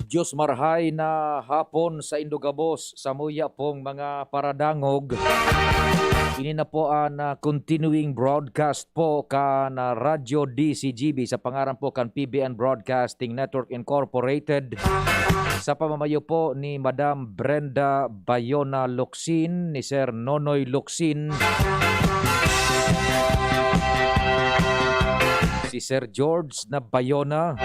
Diyos marhay na hapon sa Indogabos, sa muya pong mga paradangog. Ini na po ang continuing broadcast po kan Radyo DCGB sa pangaran po kan PBN Broadcasting Network Incorporated. Sa pamamayo po ni Madam Brenda Bayona Locsin, ni Sir Nonoy Locsin, si Sir George na Bayona,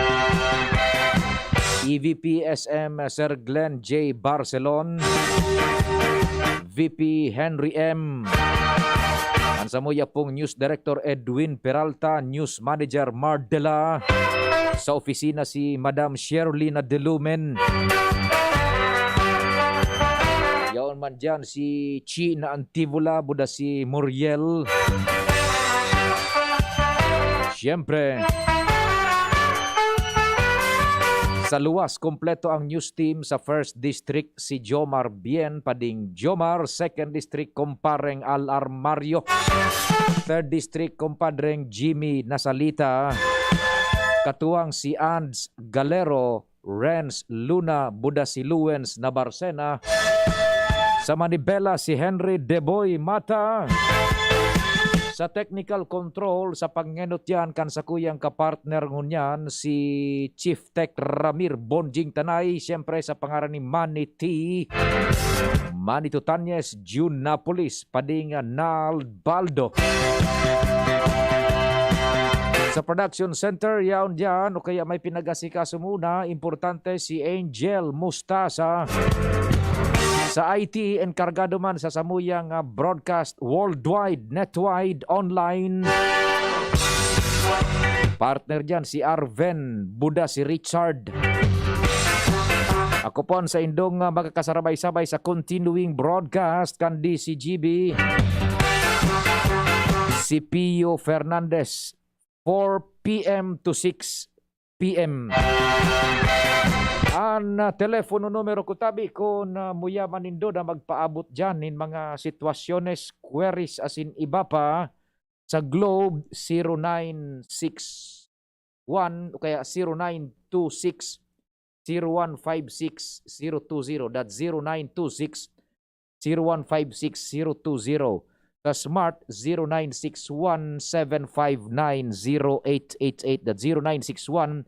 EVP SM Sir Glenn J. Barcelon, VP Henry M. Ang samuya pong News Director Edwin Peralta, News Manager Mardela, sa opisina si Madam Sherlina Delumen. Yaon man dyan si Chi na Antibula, buda si Muriel. Siyempre, sa luwas, kompleto ang news team sa 1st District si Jomar Bien, Pading Jomar. 2nd District, kompareng Alar Mario. 3rd District, kompadreng Jimmy Nasalita. Katuwang si Ands Galero, Renz Luna, Buda si Luens Nabarcena. Sa Manibela, si Henry Deboy Mata. Sa technical control, sa pangenutyan kan sa kuyang kapartner ngunyan, si Chief Tech Ramir Bonjing Tanay. Siyempre sa pangaran ni Manny T. Manny Tutanyes, June Napolis, Pading Nal Baldo. Sa production center, yaon dyan, o kaya may pinagasikaso muna, importante si Angel Mustasa. Sa IT, enkargado man sa samuyang broadcast worldwide, netwide, online. Partner dyan si Arven, Buda si Richard. Ako po sa indong magkakasarabay-sabay sa continuing broadcast kan DCGB. Si Pio Fernandez, 4 p.m. to 6 p.m. Ang telepono numero ko tabi ko na muya manindo na magpaabot dyan in mga sitwasyones, queries as in iba pa sa Globe 0961 o kaya 0926 0156 020. That's 0926 0156 020. Sa Smart 0961 759 0888. That's 0961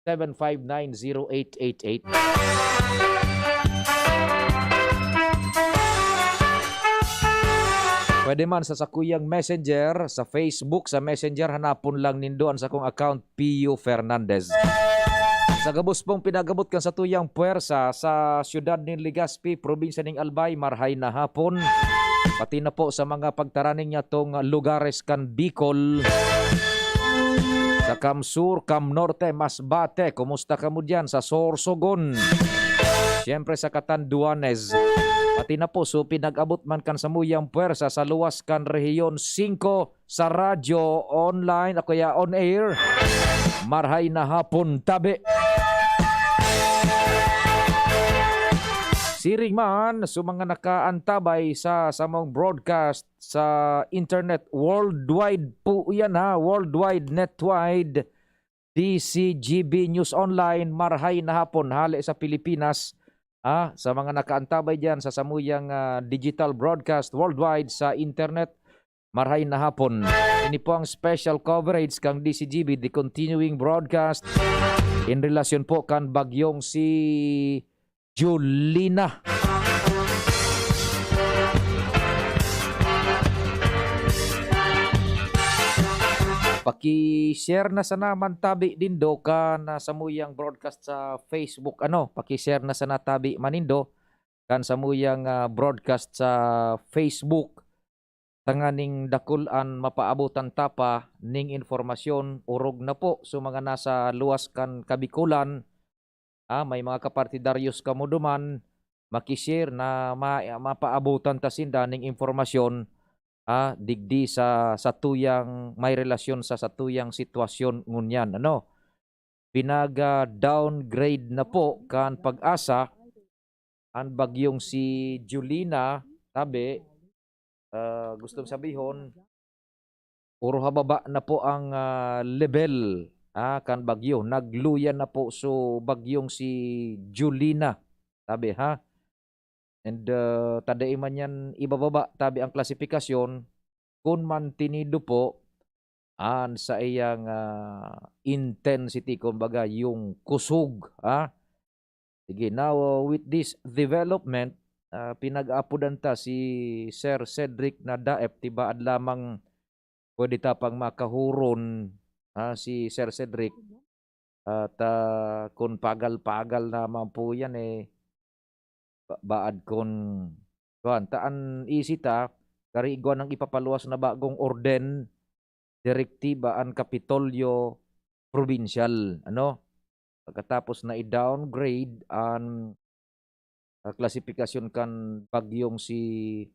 759-0888. Pwede man sa sakuyang messenger, sa Facebook, sa messenger, hanapon lang nindoan sa akong account, Pio Fernandez. Sa gabos pong pinagabot kan sa tuyang puwersa sa siyudad ng Legazpi, probinsya ng Albay, marhay na hapon. Pati na po sa mga pagtaraning niya tong lugares kan Bicol. Sa Kamsur, Kamnorte, Masbate, kumusta ka mo dyan? Sa Sorsogon, siyempre sa Catanduanes. Pati na po, so pinag-abot man kan sa muyang puwersa sa luwas kan Rehiyon 5 sa radyo, online, o kaya on air. Marhay na hapon, tabi. Siring man, so mga nakaantabay sa samong broadcast sa internet, worldwide po yan ha, worldwide, netwide, DCGB News Online, marhay na hapon, hali sa Pilipinas. Sa mga nakaantabay dyan sa samuyang digital broadcast worldwide sa internet, marhay na hapon. Ini po ang special coverage kang DCGB, the continuing broadcast, in relasyon po kan bagyong si Julina. Paki-share na sana man tabi dindo kan sa muyang broadcast sa Facebook. Paki-share na sana tabi manindo kan sa muyang broadcast sa Facebook. Tanganing dakulan mapaabutan tapa ning informasyon urog na po so mga nasa luwas kan Kabikulan. May mga kapartidaryos kamuduman, makishare na mapaabutan tasinda ning informasyon digdi sa tuyang may relasyon sa tuyang sitwasyon ngunyan. Pinag-downgrade na po kan Pag-asa ang bagyong si Julina, tabi, gustong sabihon, puro hababa na po ang level kan bagyo. Nagluyan na po so bagyong si Julina. Tabi ha. And tadai man yan ibababa tabi ang klasifikasyon kung mantinido po sa iyang intensity kumbaga yung kusog Sige, now with this development pinag-apudan ta si Sir Cedric na daep tibaad lamang pwede ta pang makahuron si Sir Cedric at kung pagal-pagal naman po yan baad kon taan isita kari igwan ang ipapaluwas na bagong orden direktiba ang Kapitolyo Provincial pagkatapos na i-downgrade ang klasifikasyon kan bagyong si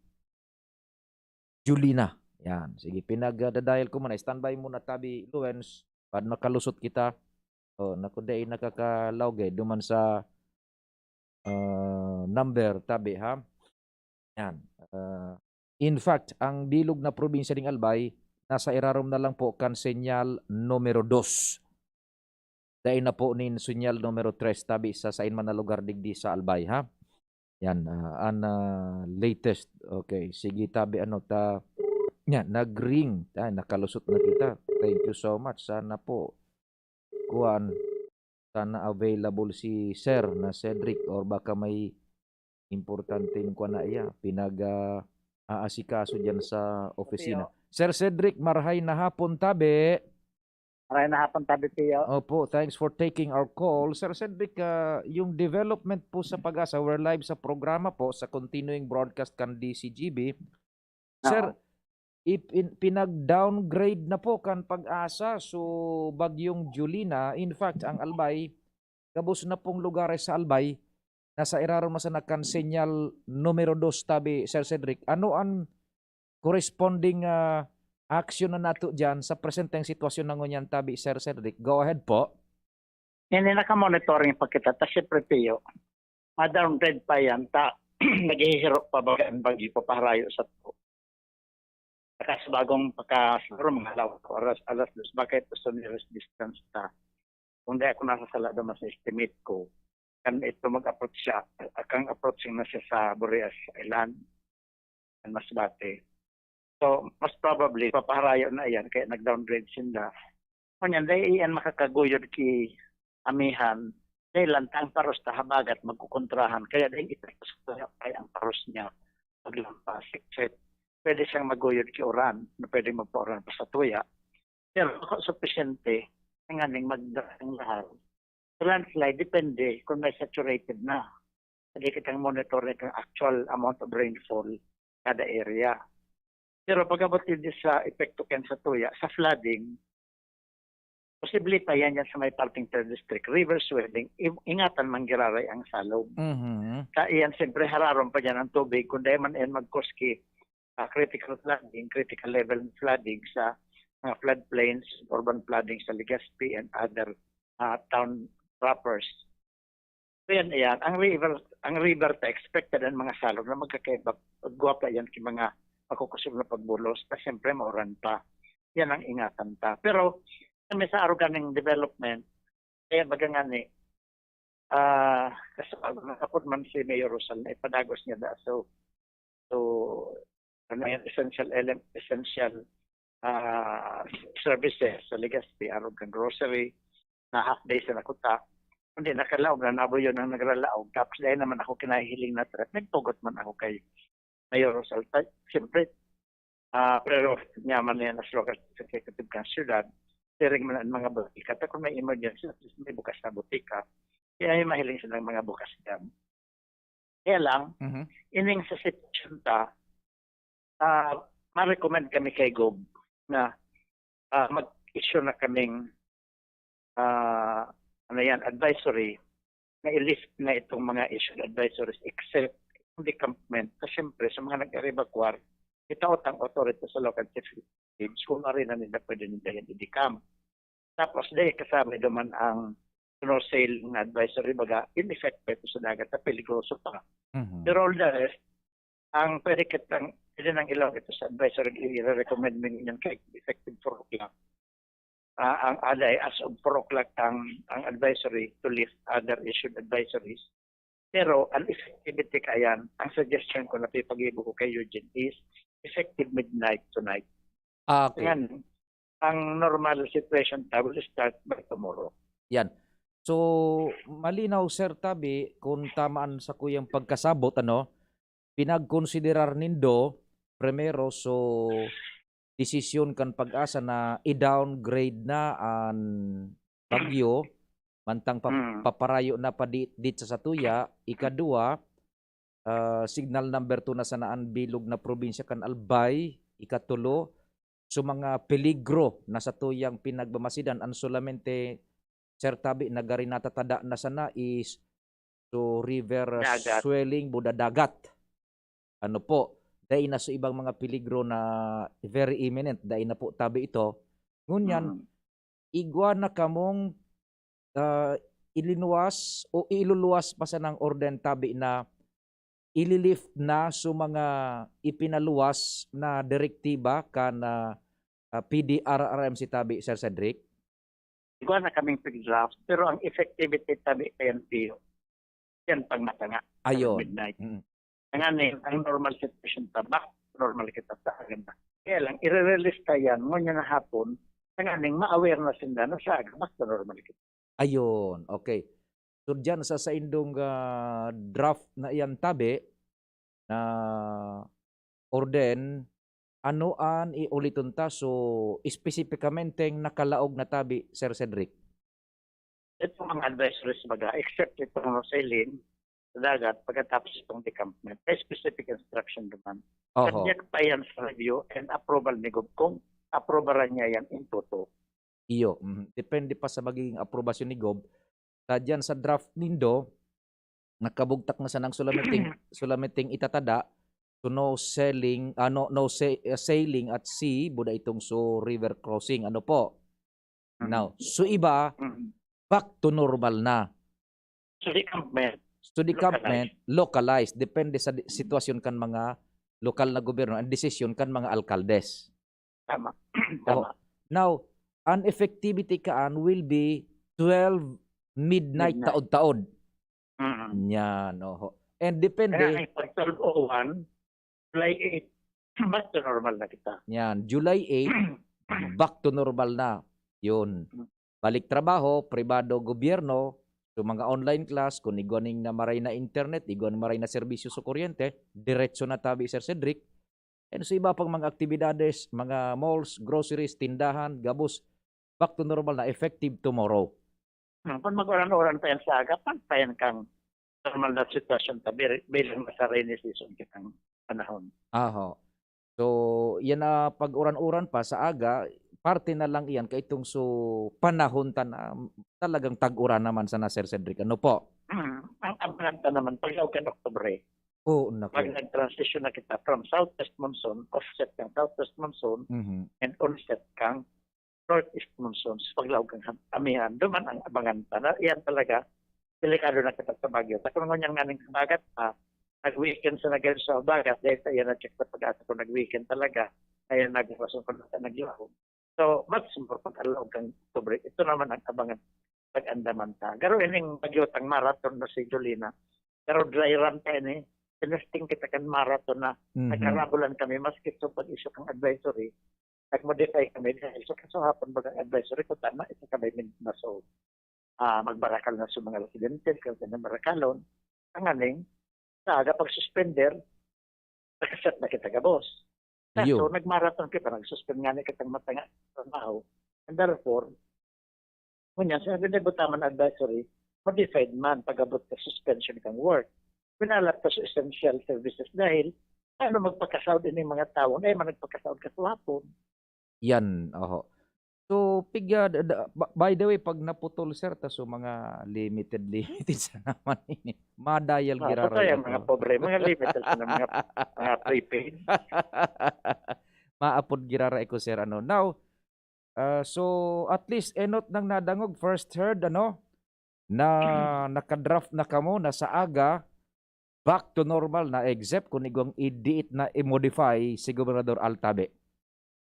Julina. Yan, sige pinagdadayal ko muna. Standby muna tabi Luens pad makalusot kita. Nakuday nakakalawgay duman sa number tabi ha. Yan. In fact, ang bilog na probinsya ng Albay nasa irarom na lang po kan senyal numero 2. Dahil na po nin senyal numero 3 tabi sa sain man na lugar digdi sa Albay ha. Yan latest. Okay, sige tabi yan nagring nakalusot na kita. Thank you so much. Sana po sana available si Sir na Cedric or baka may importanteng na aasikaso dyan sa opisina. Sir Cedric, marhay na hapon tabi. Maray na hapon tabi Pio. Opo, thanks for taking our call. Sir Cedric, yung development po sa Pag-asa, we're live sa programa po sa continuing broadcast kan DCGB. Sir, pinag-downgrade na po kan Pag-asa so bagyong Julina. In fact, ang Albay, gabos na pong lugar sa Albay, nasa iraron na sa nakan senyal numero 2 tabi, Sir Cedric. Ano ang corresponding action na nato dyan sa presenteng sitwasyon ng ngunyan tabi, Sir Cedric? Go ahead po. Hindi naka-monitoring pa kita. Ta syempre Pio, ma-downgrade pa yan. Naghihirap pa ba ang bagyo papaharayo sa to. Sa bagong siguro mga alas 2, bakit ito sa nearest distance ta. Kung di ako nasasalado mas estimate ko, kan ito mag-approach siya, akang approaching na siya sa Boreas Island and Masbate. So, most probably, papaharayo na yan, kaya nag-downgrade sila. Kunyan, dahil iyan makakaguyod ki amihan, dahil lantang paros na habagat magkukontrahan, kaya dahil ito ay ang paros niya paglampas. Pwede siyang maguyod ki Oran, na pwede magpa-Oran pa sa Tuya. Pero ako sufficiente, nganing magdaang lahat. Landslide, depende kung may saturated na. Hindi kitang monitor ng actual amount of rainfall kada area. Pero pag-abot din sa epekto ken sa Tuya, sa flooding, posible pa yan sa may parting 3rd district, river swelling, ingatan manggiraray ang salog. Sa iyan, siyempre hararon pa dyan ang tubig, kung dahil man yan mag-cause critical flooding, critical level flooding sa mga floodplains, urban flooding sa Legazpi and other town propers. So yan, ang river ta expected ang mga salog na magkakaiba, guwapa yan ki mga makukusog na pagbulos, pa siyempre mauran pa. Yan ang ingatan ta. Pero, may sa aruganing development, kaya bagangani, kasi nakapod man si Mayor Rosal na ipadagos niya da. So ano yan, essential services sa Legazpi, arugang grocery, na half day sa nakuta. Hindi nakalaog na nabuyo ng nagralaog. Tapos dahil naman ako kinahiling na trip, nagtugot man ako kay Mayor Rosal. Siyempre, pero nyaman na yan as local executive ng syudad, tiring man ang mga butika. At kung may emergency, at least may bukas na butika, kaya yung mahiling silang mga bukas yan. Kaya lang, ining sa sitwasyon ta, ma-recommend kami kay Gob na mag-issue na kaming advisory na i-list na itong mga issued advisories except decampment. Kasi siyempre, sa mga nag-evacuar, itaot ang authority sa local chiefs kung rin na nila pwede nila yan i-decamp. Tapos, dahil kasama naman ang no sale na advisory, baga, in effect pa ito sa dagat na peligroso pa. Pero all the rest, ang pwede nang ilaw ito sa advisory, i-recommend mo yan kay effective for o'clock. ang aday as of 4 o'clock ang advisory to lift other issued advisories. Pero ang effectivity kayan, ang suggestion ko na pipag-ibo ko kay Eugene is effective midnight tonight. Okay. Yan, ang normal situation will start by tomorrow. Yan. So, malinaw Sir Tabi, kung tamaan sa kuyang pagkasabot, pinagkonsiderar nindo, primero, so, desisyon kan pag-asa na i-downgrade na ang bagyo, mantang paparayo na pa dit sa Satuya. Ikadua, signal number 2 na sanaan bilog na probinsya kan Albay. Ikatulo, so mga peligro na sa tuyang pinagbamasidan ang solamente Sir Tabi nagari natatada na sana is so river Dagat. swelling buda dagat. Ano po, dahil na sa ibang mga peligro na very imminent, dahil na po Tabi ito. Ngunyan, igwa na kamong ilinuwas o iluluwas pa sa ng orden Tabi na ililift na sa mga ipinaluwas na direktiba kan PDRRM si Tabi, Sir Cedric? Ikaw na kaming pig-draft, pero ang effectivity tabi kayan piyo. Yan pang matanga. Ayon. Midnight. Ngayon, ang normal situation tabak, normal kita sa agenda. Kaya lang, i-release ka yan, ngunyan na hapon, ngayon, ma-aware na sila na sa agenda, normal kita. Ayon, okay. So dyan sa indong draft na iyan Tabi, na orden, anoan iuliton ta, so specificamente nakalaog na Tabi, Sir Cedric? Itong mga advisories baga, except itong sailing, sa dagat, pagkatapos itong decampment, may specific instruction naman. Oho. Subject pa yan sa review and approval ni Gob kung approvalan niya yan in toto. Iyo. Depende pa sa magiging aprobasyon ni Gob. Dyan sa draft nindo, nakabugtak na sa nang sulamiting itatada, so no sailing, sailing at sea, buda itong so river crossing. Ano po? Now, so iba, back to normal na. So decampment, So decampment, localized. Depende sa sitwasyon kan mga lokal na gobyerno and decision kan mga alkaldes. tama. Tama. Now, an effectivity kaan will be 12 midnight taod-taod. Yan, oho. And depende. Kaya pag 12:01, July 8, back to normal na kita. Yan, July 8, back to normal na. Yun. Balik trabaho, pribado, gobyerno, so mga online class, kung iguaning na maray na internet, iguaning maray na serbisyo sa kuryente, diretso na Tabi, Sir Cedric. And sa iba pang mga aktibidades, mga malls, groceries, tindahan, gabos, back to normal na, effective tomorrow. Kung mag-oran-oran pa yan sa aga, pantayan kang normal na sitwasyon tabi bilang sa rainy season kitang panahon. Aho. So, yan na pag-uran-uran pa sa aga, parte na lang iyan kay itong so panahon na talagang tag-uran naman sa Sir Cedric. Ano po? Ang abangan naman, pag kan Oktubre, Oh, naku. pag nag-transition na kita from southwest monsoon, offset kang southwest monsoon, and onset kang northeast monsoon, paglawag kang amihan, duman ang abangan pa na yan talaga, delikado na kita sa Baguio. Sa kung ngunyan nga ng bagat pa, nag-weekend sa nag sa bagat, dahil sa iyan na-check sa pag-asa kung nag-weekend talaga, kaya nag-rason ko na nag-iwahon. So, much more pag-alawag kang Oktubre. Ito naman ang abangan pag-andaman ta. Garo ining bagyotang marathon na si Jolina. Garo dry run pa ini. Sinesting kita kan marathon na nagkarabulan kami maski so pag-issue kang advisory. Nag-modify kami dahil so hapon bagang advisory ko tama isa kami na so magbarakal na sa mga residentes kasi na barakalon. Ang aning sa aga pag-suspender nakaset na kita gabos. So, nag-marathon kita, nag-suspend nga na kitang matanga sa trabaho. And therefore, ngunyan, sa nagdebutaman advisory, modified man pag-abot ka suspension kang work. Pinalat ka sa essential services dahil ano magpakasaud din yung mga tao na magpakasaud ka sa hapon. Yan, oho. So, pigya, by the way, pag naputol, sir, so mga limited sa naman ini. Madayal giraro. Ito yung mga pobre, mga limited na mga prepaid. Maapod girara ko, sir. Now, so at least enot nang nadangog first heard, na nakadraft na kamo na sa aga, back to normal na except kung igong i-diit na i-modify si Gobernador Altabe.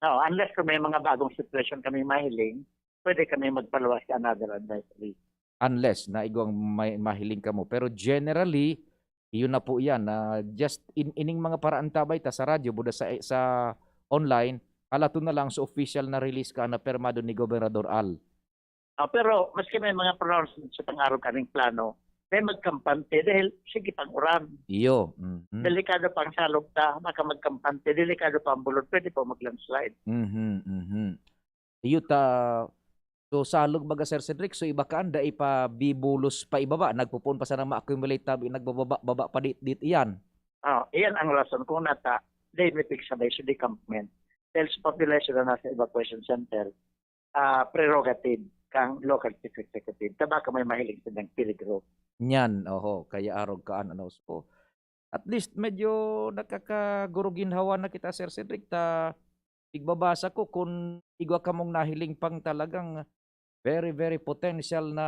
No, unless kung may mga bagong situation kami mahiling, pwede kami magpaluwas sa another advisory. Unless na igwang mahiling ka mo. Pero generally, iyon na po yan. Just ining mga paraan tabay ta sa radyo, buda sa online, alato na lang sa official na release ka na permado ni Gobernador Al. Pero maski may mga pronouncement sa pang-araw kaming plano, may magkampante dahil sige pang-uran. Iyo. Delikado pang salog ta, maka magkampante, delikado pa ang bulod, pwede po mag-landslide. Iyo ta, so salog baga Sir Cedric, so iba kaan da ipabibulos pa ibaba, nagpupun pa sana ma-accumulate tabi, nagbababa pa dit iyan. Iyan ang rason kung nata, they may pick sabay sa decampment. Dahil sa population na nasa evacuation center, prerogative kang local chief executive. Taba ka may mahilig sa ng peligro. Nyan, kaya arog kaan ano. So, at least medyo nakakaguruginhawa na kita Sir Cedric, ta igbabasa ko kung igwa ka mong nahiling pang talagang very, very potential na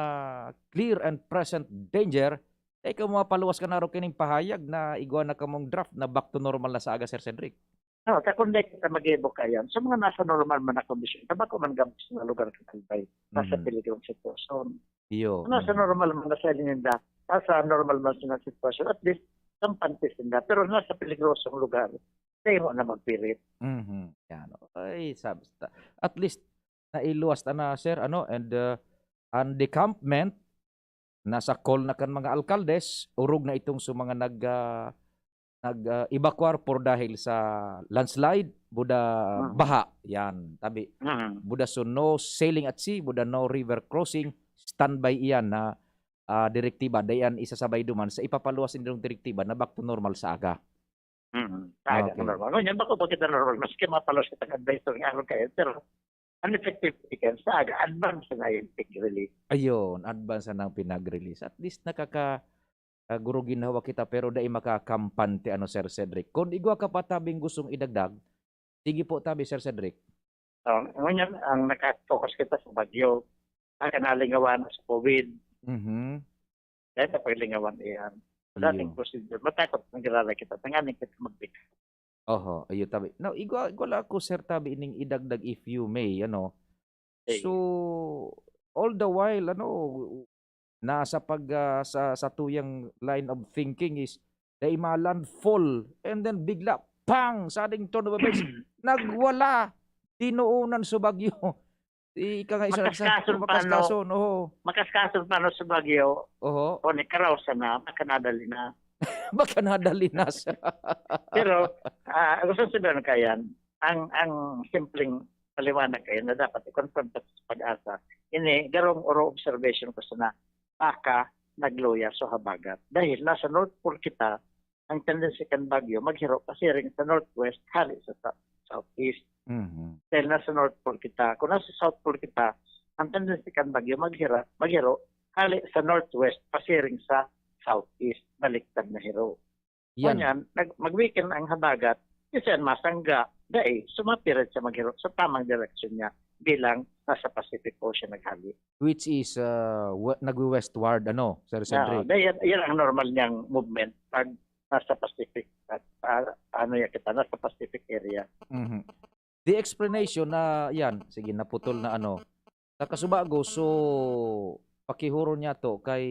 clear and present danger, ikaw mapaluwas ka na ro kining pahayag na igwa na ka mong draft na back to normal na sa aga Sir Cedric. Kakundi kita mag-evo kayan. Sa mga nasa normal man na kondisyon, taba ko man gamit sa lugar ng kalbay, nasa piligrong sitwasyon. Iyo. Nasa normal man na sa linda, nasa normal man sa sitwasyon, at least, kampantis nila. Pero nasa peligrosong lugar, tayo mo na magpirit. Yan. Ay, sabsta. At least, nailuwas na sir, and ang decampment, nasa call na kan mga alkaldes, urog na itong sa mga nag-evacuar por dahil sa landslide, buda baha, yan, tabi. Buda so no sailing at sea, buda no river crossing, standby iyan na direktiba, dayan isasabay duman sa ipapaluwas ng direktiba na back to normal sa aga. Sa aga normal. Yan ba ko kita normal, maski mapaluwas kita advisor ng araw kayo, pero uneffective weekend sa aga, advance na yung pinag-release. Ayun, advance na ng pinag-release. At least guro ginawa kita pero dai makakampante Sir Cedric. Kung igwa ka pa tabing gustong idagdag, sige po tabi Sir Cedric. Ngunyan, ang nakafocus kita sa bagyo, ang kanalingawan sa COVID. Dahil sa paglingawan iyan. Dating procedure, matakot ng girala kita, tanganin kita magbigay. Ayo tabi. Now, igwa ko Sir tabi ining idagdag if you may, So, all the while, nasa sa tuyang line of thinking is they malandfall and then bigla pang sa ating tono babes nagwala tinuunan sa bagyo ika nga isa makaskason makaskason pa no sa bagyo o ni karawsa na makanadali na baka nadali na pero gusto sabihin kayan ang simpleng paliwanag kayo na dapat i-confirm sa pag-asa ini garong oro observation ko sana aka nagloya sa habagat. Dahil nasa North Pole kita, ang tendency kan bagyo, maghiro kasi rin sa Northwest, hali sa Southeast. Dahil nasa North Pole kita, kung nasa South Pole kita, ang tendency kan bagyo, maghiro, hali sa Northwest, kasi rin sa Southeast, baliktad na hiro. Yan. Mag-weekend ang habagat, kasi ang masangga, dahil sumapirat sa maghiro sa tamang direksyon niya bilang nasa Pacific Ocean naghali. Which is nagwe-westward, Sir Cedric? Yan ang normal niyang movement pag nasa Pacific at nasa Pacific area. The explanation na yan, sige naputol na sa kasubago, so pakihuro niya to kay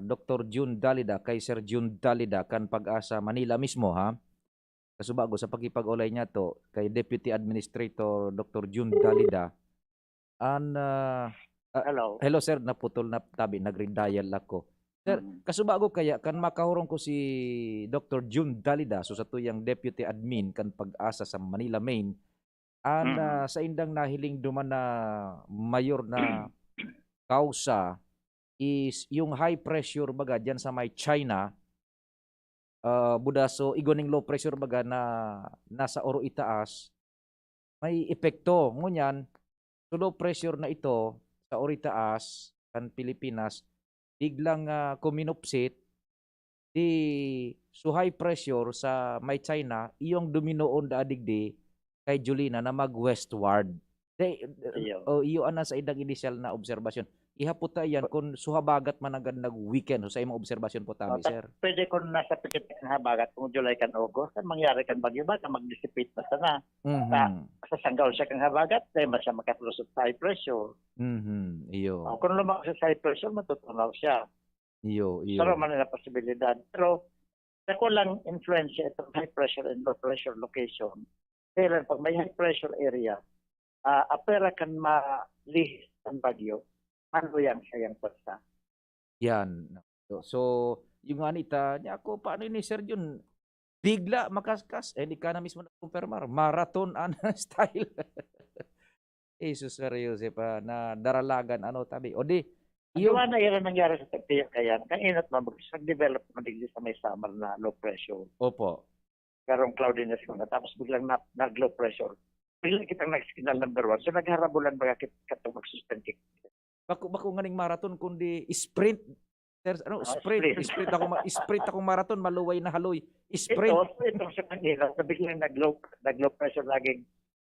Dr. June Dalida, kay Sir June Dalida kan Pag-asa Manila mismo kasubago sa pagkipag-ulay niya to kay Deputy Administrator Dr. June Dalida. Hello sir, naputol na tabi, nag-redial ako. Sir, kasubago kaya kan makahurong ko si Dr. June Dalida so sa tuyang Deputy Admin kan Pag-asa sa Manila Main sa indang nahiling duman na mayor na kausa is yung high pressure baga dyan sa may China. Buda so igoning low pressure baga na nasa oro itaas may epekto ngunyan so low pressure na ito sa oro itaas kan Pilipinas biglang kuminupsit di so high pressure sa may China iyong duminoon da adigdi kay Julina na mag westward iyo ana sa idang initial na obserbasyon Ihaputa yan kung suhabagat man agad nag-weekend. So, sa imong obserbasyon po tabi, sir. Pwede kung nasa pikit ng habagat kung July kan August, kan mangyari kan bagyo ba, kan mag-dissipate na sana. Mhm. Sa sanggaw siya kang habagat, dahil man siya makalusot sa high pressure. Mhm. Iyo. Kung lumakas sa high pressure, matutunaw siya. Iyo. Pero man na posibilidad. Pero sa kulang influensya itong high pressure and low pressure location, kailan pag may high pressure area, apera kan malihis ang bagyo, manluyang siya yung pwersa. Yan. So, yung anita, niya ako, paano ni Sir Jun? Bigla makaskas. Di ka na mismo na-confirmar. Marathon style. Jesus seryoso pa na daralagan tabi. O di, Yung na yan ang nangyari sa tagtiyak kaya, kainat mo, mag-develop mo digli sa may summer na low pressure. opo. Karong cloudiness ko na, tapos biglang nag-low pressure. Biglang kitang nag-signal number 1. So nagharabulan ba katong mag-sustain kick? Bako nganing marathon kundi sprint. Sir, sprint. Sprint. Sprint akong marathon, maluway na haloy. Sprint. Itong sa kanila, na biglang nag-low pressure laging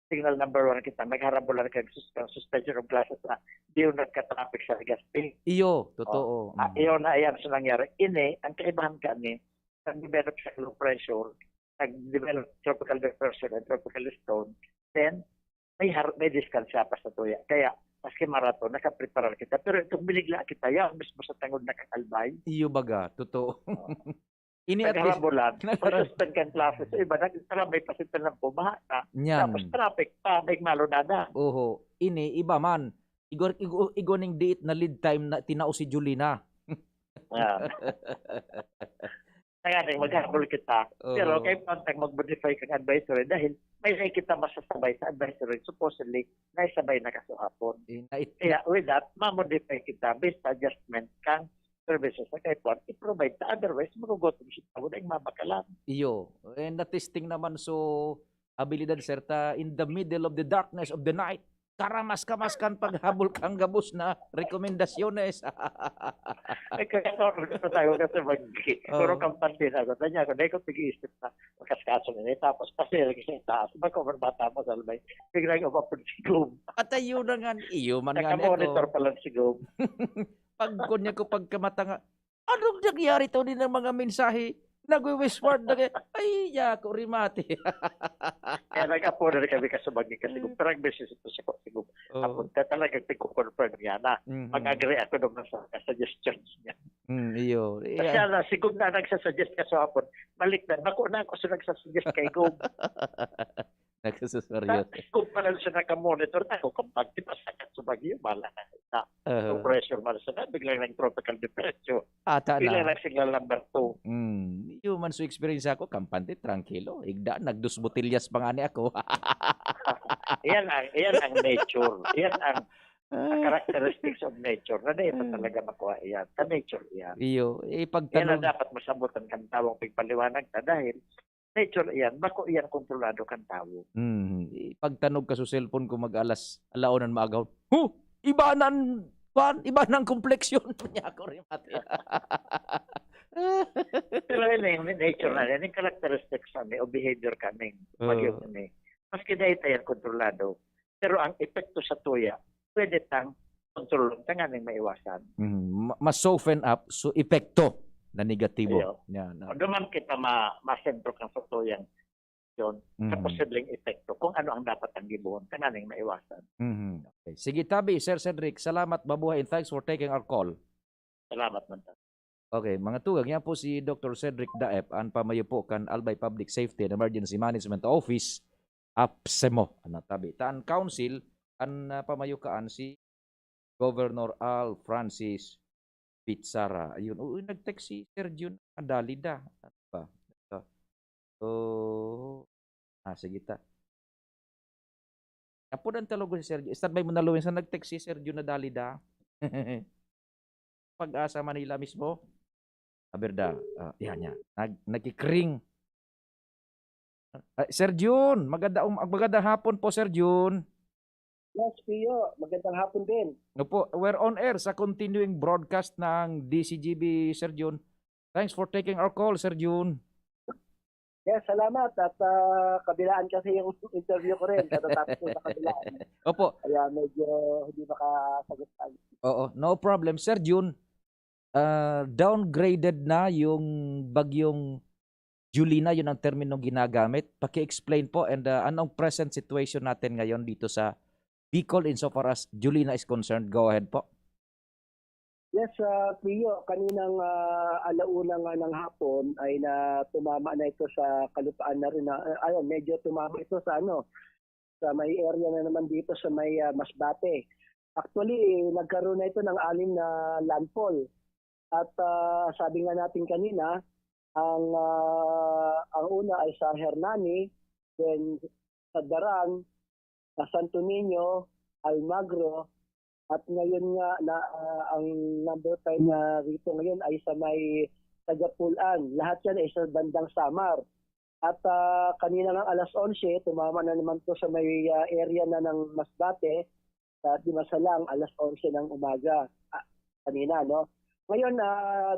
signal number 1 kita, nagharabulan kag suspension of classes na di yung nagka-traffic sa Legazpi. Iyo, totoo. Iyon na ayan sa nangyari. Ini, ang kaibahan ka ni, nag-develop sa low pressure, nag-develop tropical depression and tropical storm, then may diskansya pa sa tuya. Kaya, maski marathon, nakapreparar kita. Pero itong binigla kita, yan mismo sa tangod na kakalbay. Iyo baga, totoo. Ini at least, Nagharabulan, pag-suspend kang classes, iba, nagtarabay pa sila ng pumaha na. Nyan. Tapos traffic pa, may malunada. Oho, ini iba man. Igoning date na lead time na tinao si Julina. Yan. Kaya maghabol kita. Pero kay Pantag mag-modify kang advisory dahil may kita masasabay sa advisory supposedly na isabay na kasuhapon. Kaya with that, ma-modify kita based adjustment kang services na kay Pant i-provide ta. Otherwise, magugutom siya tawag ang mabakalan. Iyo. And na-testing naman so abilidad serta in the middle of the darkness of the night. Karamas-kamaskan paghabol kang gabos na rekomendasyones. Ay, kaya ito tayo kasi puro kampante na ako. Tanya ako, dahil ko pag-iisip na makaskaso na tapos kasi lagi sa itaas. Magkover bata mo sa albay. Biglang ako pa si Gob. At ayun na nga, iyo man nga Nakamonitor pa lang si Gob. Pagkunya ko pagkamata nga, anong nangyari to din ng mga mensahe? Nag-whispered na kayo, ay, yako, rimati. Kaya nag-apo na kami kasubagi kasi kung parang beses ito si Gob. Apunta talaga tig-confirm niya na mag-agree ako naman sa suggestions niya. Iyo. Kasi na, si Gob na nagsasuggest ka sa hapon, balik na, naku na ako sa nagsasuggest kay Gob. Nagsusuryot. Kung pala siya nakamonitor, ako kapag di pa sakat sa bagyo, bala na. So pressure man sa biglang ng tropical depression. Ata Biglang na. ng signal number 2. Human so experience ako, kampante, tranquilo. Igda, nagdus botellas pa nga ni ako. Yan ang nature. Yan ang characteristics of nature. Na dahil talaga makuha yan. Sa nature yan. Iyo, Yan pagtanong. ang dapat masabutan kang tawang pagpaliwanag na dahil nature yan. Bako yan kontrolado kang tawo. Pagtanog ka sa cellphone ko mag-alas, alaonan maagaw. Iba ng kompleksyon niya ako rin mati. Pero yun yung nature na yan. Yung characteristics o behavior kaming. Magyong ni. Maski dahil tayo kontrolado. Pero ang epekto sa tuya, pwede tang kontrolong tanganing maiwasan. Mas soften up, so epekto na negatibo. Yan. Duman kita masentro kang sa tuyang yun, sa posibleng epekto kung ano ang dapat ang gibuhon, tanganing maiwasan. Okay. Sige, tabi, Sir Cedric, salamat, mabuhay, and thanks for taking our call. Salamat man. Okay, mga tugag, yan po si Dr. Cedric Daep, ang pamayo po kan Albay Public Safety and Emergency Management Office, APSEMO. Tabi, taan council, ang pamayo kaan si Governor Al Francis Pizarra. Ayun, nag-text si Sergio Adalida. Ano ba? So, sige ta. Apunan talaga si Sergio. Standby mo na luwin sa nag-text si Sergio Nadalida. Pag-asa Manila mismo. Aberda. Yan niya. Nagkikring. Sir Jun, magandang hapon po, Sir Jun. Yes, Pio. Magandang hapon din. Opo, we're on air sa continuing broadcast ng DCGB, Sir Jun. Thanks for taking our call, Sir Jun. Yes, salamat at kabilaan kasi yung interview ko rin katatapos ko sa kabilaan. Opo, Kaya medyo hindi makasagot tayo. oo, no problem. Sir Jun, downgraded na yung bagyong Julina, yun ang terminong ginagamit. Paki-explain po and anong present situation natin ngayon dito sa Bicol insofar as Julina is concerned. Go ahead po. Yes, Pio, kaninang alauna nga ng hapon ay tumama na ito sa kalupaan na rin. Ayun, medyo tumama ito sa sa may area na naman dito sa may Masbate. Actually, nagkaroon na ito ng 6 na landfall. At sabi nga natin kanina, ang una ay sa Hernani, then sa Darang, sa Santo Niño, Almagro, at ngayon nga ang number 5 na rito ngayon ay sa may Tagapulan. Lahat yan ay sa bandang Samar. At kanina ng alas 11, tumama na naman to sa may area na ng Masbate, sa Dimasalang, alas 11 ng umaga. Kanina, no? Ngayon,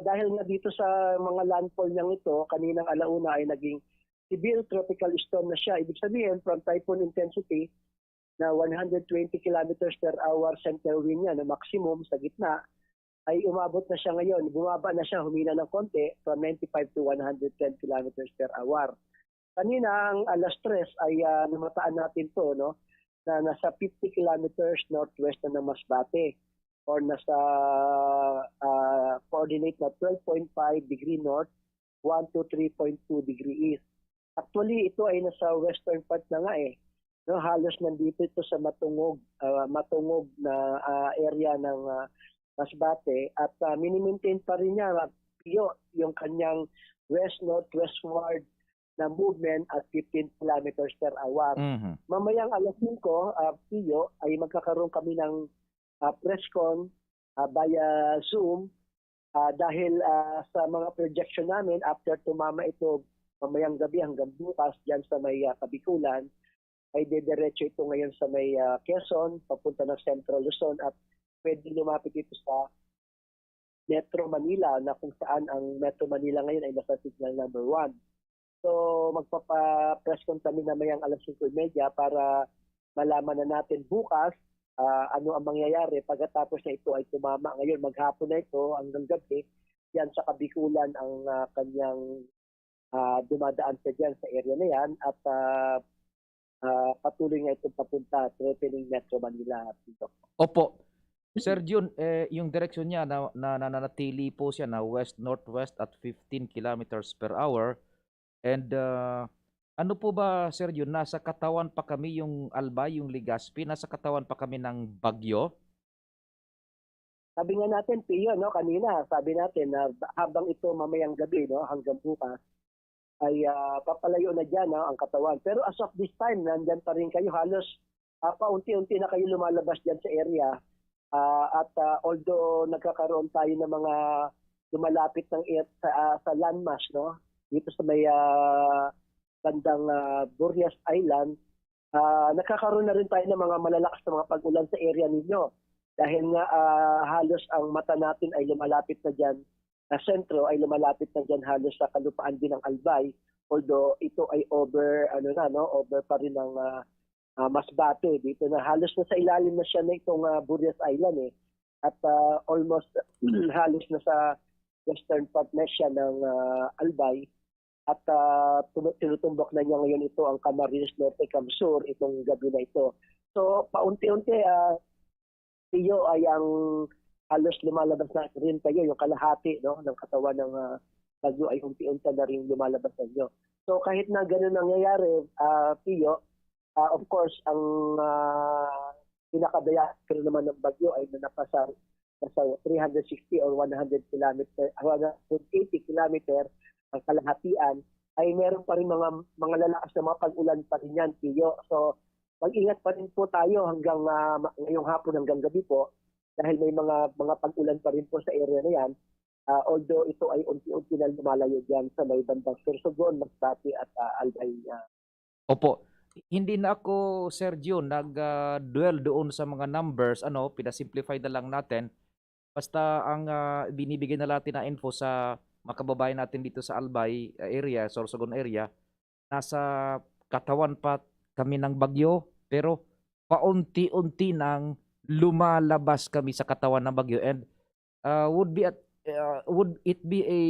dahil nga dito sa mga landfall niyang ito, kaninang alauna ay naging severe tropical storm na siya. Ibig sabihin, from typhoon intensity na 120 kilometers per hour center wind niya, na maximum sa gitna, ay umabot na siya ngayon. Bumaba na siya, humina ng konti, from 95 to 110 kilometers per hour. Kanina, ang alas 3 ay namataan natin to, no? Na nasa 50 kilometers northwest na ng Masbate, or nasa coordinate na 12.5 degree north, 123.2 degree east. Actually, ito ay nasa western part na nga eh. No, halos nandito ito sa matungog na area ng Masbate at mini-maintain pa rin niya yung kanyang west-northwestward na movement at 15 kilometers per hour. Mhm. Mamayang alas 5, Pio, ay magkakaroon kami ng press con via Zoom dahil sa mga projection namin after tumama ito mamayang gabi hanggang bukas dyan sa may Kabikulan, ay dediretso ito ngayon sa may Quezon, papunta ng Central Luzon at pwede lumapit ito sa Metro Manila na kung saan ang Metro Manila ngayon ay nasa signal number 1. So magpapa-press con kami namayang alas 5:30 para malaman na natin bukas ano ang mangyayari pagkatapos na ito ay tumama. Ngayon maghapon na ito hanggang gabi, yan sa Kabikulan ang kanyang dumadaan sa dyan sa area na yan at patuloy nga itong papunta threatening Metro Manila. Opo. Sir Jun, yung direksyon niya nananatili po siya na west-northwest at 15 kilometers per hour. And ano po ba, Sir Jun, nasa katawan pa kami yung Albay, yung Legazpi, nasa katawan pa kami ng bagyo? Sabi nga natin, Pio, no, kanina, sabi natin na habang ito mamayang gabi, no, hanggang bukas, ay papalayo na dyan ang katawan. Pero as of this time, nandyan pa rin kayo. Halos paunti-unti na kayo lumalabas dyan sa area. At although nagkakaroon tayo ng mga lumalapit ng sa landmass, no? Dito sa may bandang Burias Island, nagkakaroon na rin tayo ng mga malalakas na mga pag-ulan sa area ninyo. Dahil nga halos ang mata natin ay lumalapit na dyan sentro ay lumalapit na dyan halos sa kalupaan din ng Albay, although ito ay over pa rin ng Masbate. Dito na halos na sa ilalim na siya na itong Burias Island eh. At almost halos na sa western part na siya ng Albay. At tinutumbok na niya ngayon ito ang Camarines Norte, Camsur itong gabi na ito. So paunti-unti iyo ay ang halos lumalabas na rin kayo, yung kalahati no, ng katawan ng bagyo ay unti-unti na rin lumalabas na nyo. So kahit na gano'n nangyayari, Pio, of course, ang pinakadaya naman ng bagyo ay nasa 360 or 100 kilometer, 180 kilometer ang kalahatian, ay meron pa rin mga lalakas na mga pag-ulan pa rin yan, Pio. So mag-ingat pa rin po tayo hanggang ngayong hapon hanggang gabi po, dahil may mga pag-ulan pa rin po sa area na yan, although ito ay unti-unti na lumalayo dyan sa may bandang Sorsogon, Masbate at Albay. Opo. Hindi na ako, Sergio, nag-dwell doon sa mga numbers, pinasimplify na lang natin. Basta ang binibigay na natin na info sa mga kababayan natin dito sa Albay area, Sorsogon area, nasa katawan pa kami ng bagyo, pero paunti-unti nang lumalabas kami sa katawan ng bagyo. And would it be a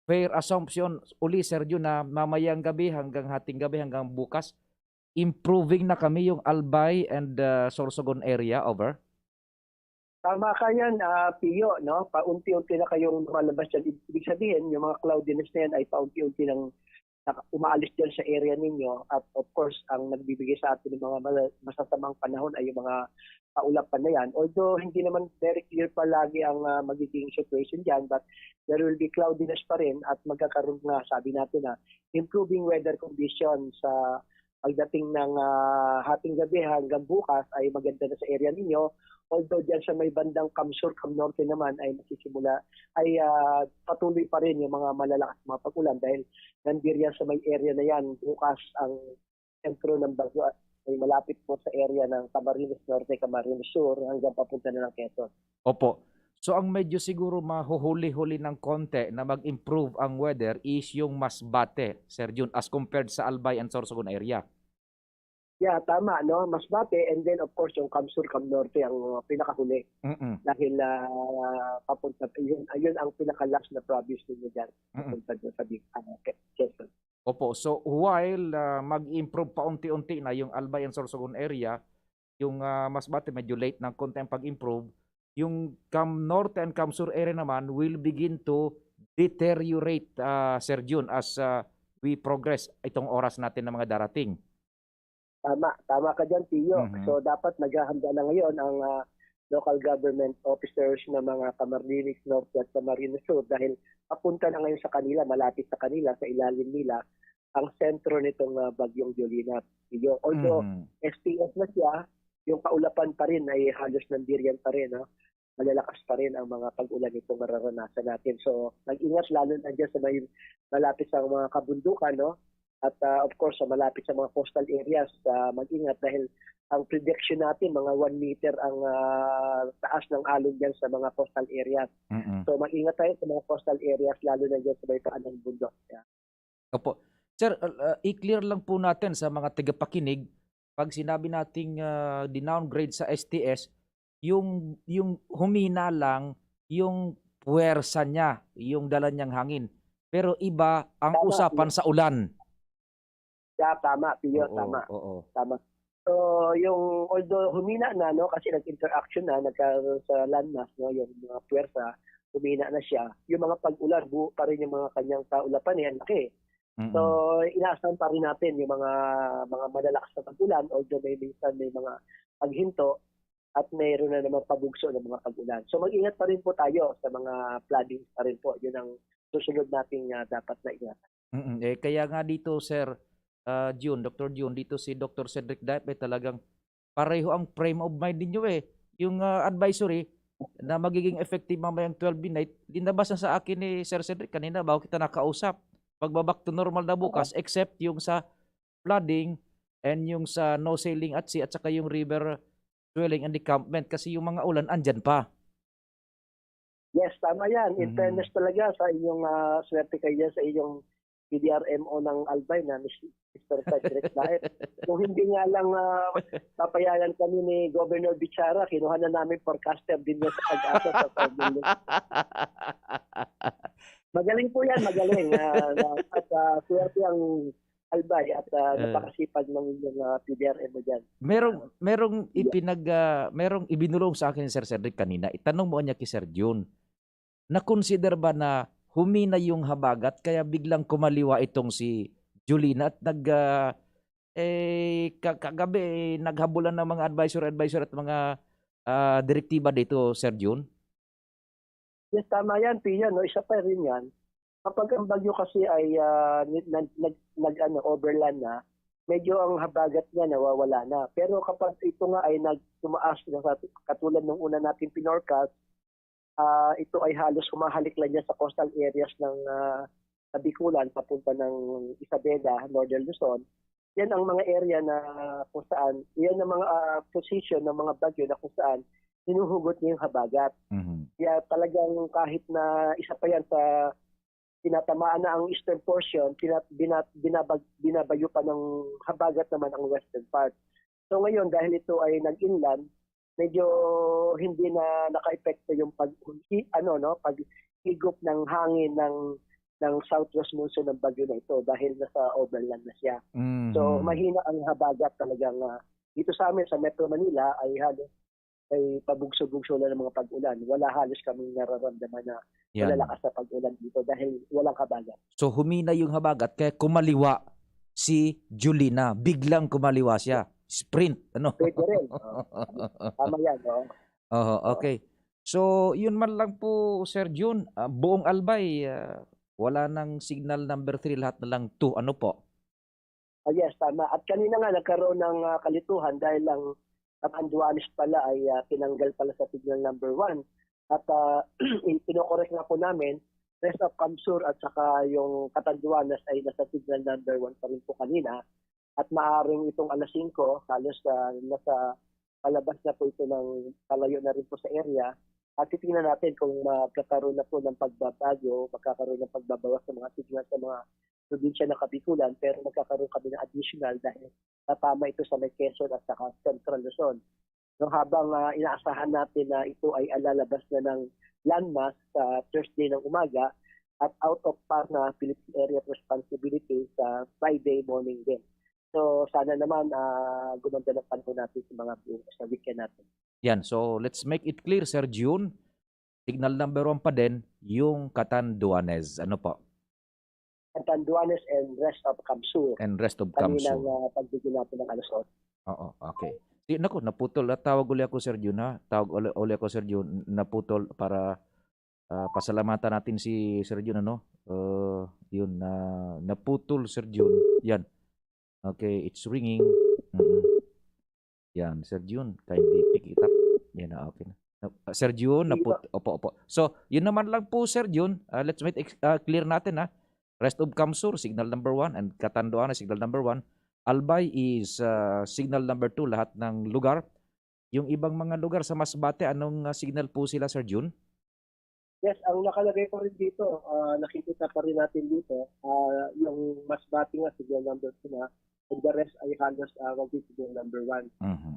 fair assumption uli, Sergio, na mamayang gabi hanggang hating gabi hanggang bukas, improving na kami yung Albay and Sorsogon area? Over. Tama ka yan, Pio, no? Paunti-unti na kayong lumalabas dyan. Ibig sabihin, yung mga cloudiness na yan ay paunti-unti nang umaalis dyan sa area ninyo. At of course, ang nagbibigay sa atin ng mga masasamang panahon ay yung mga kaulapan na yan. Although hindi naman very clear palagi ang magiging situation dyan, but there will be cloudiness pa rin at magkakaroon nga, sabi natin na, improving weather conditions sa pagdating ng hating gabi hanggang bukas ay maganda na sa area ninyo. Although dyan sa may bandang Kamsur, Kamnorte naman ay masisimula, ay patuloy pa rin yung mga malalakas mga pag-ulan dahil nandirya sa may area na yan. Bukas ang sentro ng bagyo ay malapit po sa area ng Camarines Norte, Camarines Sur hanggang papunta na ng Quezon. Opo. So ang medyo siguro mahuhuli-huli ng konti na mag-improve ang weather is yung Masbate, Sir Jun, as compared sa Albay and Sorsogon area. Yeah, tama, no? Masbate, and then of course yung Kamsur, Kamnorte ang pinakahuli. Dahil papunta, yun ang pinaka-last na province ninyo dyan. Papunta dyan sa Quezon. Opo, so while mag-improve paunti-unti na yung Albay and Sorsogon area, yung Masbate medyo late ng konti ang pag-improve, yung Norte and Kamsur area naman will begin to deteriorate, Sir Jun, as we progress itong oras natin na mga darating. Tama ka dyan, Tio. So dapat naghahanda na ngayon ang local government officers ng mga Camarines Norte at Camarines Sur dahil papunta na ngayon sa kanila, malapit sa kanila, sa ilalim nila, ang sentro nitong bagyong Jolina. Tio. Although SPS na siya, yung kaulapan pa rin ay halos nandiriyan pa rin. No? Malalakas pa rin ang mga pag-ulan nito mararanasan natin. So mag-ingat lalo na dyan sa may malapit sa mga kabundukan, no? At of course, sa malapit sa mga coastal areas, mag-ingat dahil ang prediction natin, mga 1 meter ang taas ng alon dyan sa mga coastal areas. So mag-ingat tayo sa mga coastal areas, lalo na dyan sa may paan ng bundok. Yeah. Opo. Sir, i-clear lang po natin sa mga tagapakinig, pag sinabi nating dinowngrade sa STS, yung humina lang yung puwersa niya, yung dala niyang hangin. Pero iba ang usapan sa ulan. Yeah, tama, Pio, tama. Tama. So, yung although humina na, no, kasi nag-interaction na, nagkaroon sa landmass, no, yung mga puwersa, humina na siya. Yung mga pag-ulan, buo pa rin yung mga kanyang kaulapan, yan, laki. So, inaasahan pa rin natin yung mga malalakas na pag-ulan, although may minsan may mga paghinto, at mayroon na naman pabugso ng mga pag-ulan. So, mag-ingat pa rin po tayo sa mga floodings pa rin po. Yun ang susunod nating dapat na ingatan. Kaya nga dito, Sir, Dr. June, dito si Dr. Cedric Daip, talagang pareho ang frame of mind ninyo Yung advisory na magiging effective mamayang 12 midnight, dinabas na sa akin ni Sir Cedric kanina bago kita nakausap. Pagbabak to normal na bukas, except yung sa flooding and yung sa no sailing at sea at saka yung river swelling and decampment kasi yung mga ulan andyan pa. Yes, tama yan. In fairness talaga sa inyong swerte kayo sa inyong PDRMO ng Albay na Mr. Cedric Daip. Kung hindi nga lang papayagan kami ni Governor Bichara, kinuha na namin forecaster din niya sa pag-asa sa Pagdilo. Magaling po yan, magaling. At swerte ang Albay at napakasipag ng inyong PDRMO dyan. Merong ibinulong sa akin ni Sir Cedric kanina. Itanong mo niya kay Sir June. Na-consider ba na humina yung habagat kaya biglang kumaliwa itong si Jolina at kagabi naghabulan ng mga advisor at mga direktiba dito, Sir June? Yes, tama yan, Pia. No? Isa pa rin yan. Kapag ang bagyo kasi ay overland na, medyo ang habagat niya nawawala na. Pero kapag ito nga ay tumaas na katulad ng una natin pinorcast, ito ay halos humahalik lang niya sa coastal areas ng Bikulan papunta ng Isabela, Northern Luzon. Yan ang mga area na kung saan, yan ang mga position ng mga bagyo na kung saan hinuhugot niya yung habagat. Kaya talagang kahit na isa pa yan sa tinatamaan na ang eastern portion, binabayo pa ng habagat naman ang western part. So ngayon, dahil ito ay nag-inland, medyo hindi na naka-epekto yung paghigop ng hangin ng southwest monsoon ng bagyo na ito dahil nasa overland na siya. So mahina ang habagat talagang dito sa amin sa Metro Manila ay halos ay pabugso-bugso na ng mga pag-ulan. Wala halos kaming nararamdaman na malalakas na pag-ulan dito dahil walang habagat. So humina yung habagat kaya kumaliwa si Julina. Biglang kumaliwa siya. Sprint. Ano? Pwede rin. Tama yan. Okay. So yun man lang po, Sir Jun. Buong Albay, wala nang signal number 3. Lahat na lang 2. Ano po? Yes, tama. At kanina nga nagkaroon ng kalituhan dahil lang Catanduanes pala ay tinanggal pala sa signal number 1. At pinokorek nga po namin, rest of Kamsur at saka yung Catanduanes ay nasa signal number 1 pa rin po kanina. At maaring itong alas 5, halos nasa palabas na po ito ng palayo na rin po sa area. At titingnan natin kung magkakaroon na po ng pagbabago, magkakaroon ng pagbabawas sa mga signal sa mga probinsya ng Kabikulan, pero magkakaroon kami ng additional dahil tatama ito sa may Quezon at saka Central Luzon. So habang inaasahan natin na ito ay alalabas na ng landmass sa Thursday ng umaga at out of par na Philippine Area of Responsibility sa Friday morning din. So sana naman gumanda ng panahon natin sa weekend natin. Yan. So let's make it clear, Sir June. Signal number 1 pa din yung Catanduanes. Ano po? Catanduanes and rest of Kamsur. And rest of Kamsur. Kaninang pagbigyan natin ng alas 8. Oo, okay. Naku, naputol. Tawag uli ako, Sir Jun, ha? Tawag uli ako, Sir Jun. Naputol para pasalamatan natin si Sir Jun, ano? Yun, naputol, Sir Jun. Yan. Okay, it's ringing. Yan, Sir Jun, kindly pick it up. Yan na, okay na. Sir Jun, opo. So, yun naman lang po, Sir Jun. Let's make clear natin, ha? Rest of Kamsur, signal number 1, and Catanduanes, signal number 1. Albay is signal number 2, lahat ng lugar. Yung ibang mga lugar sa Masbate, anong signal po sila, Sir Jun? Yes, ang nakalagay ko rin dito, nakikita pa rin natin dito, yung Masbate nga, signal number 2 na, and the rest ay halos signal number 1.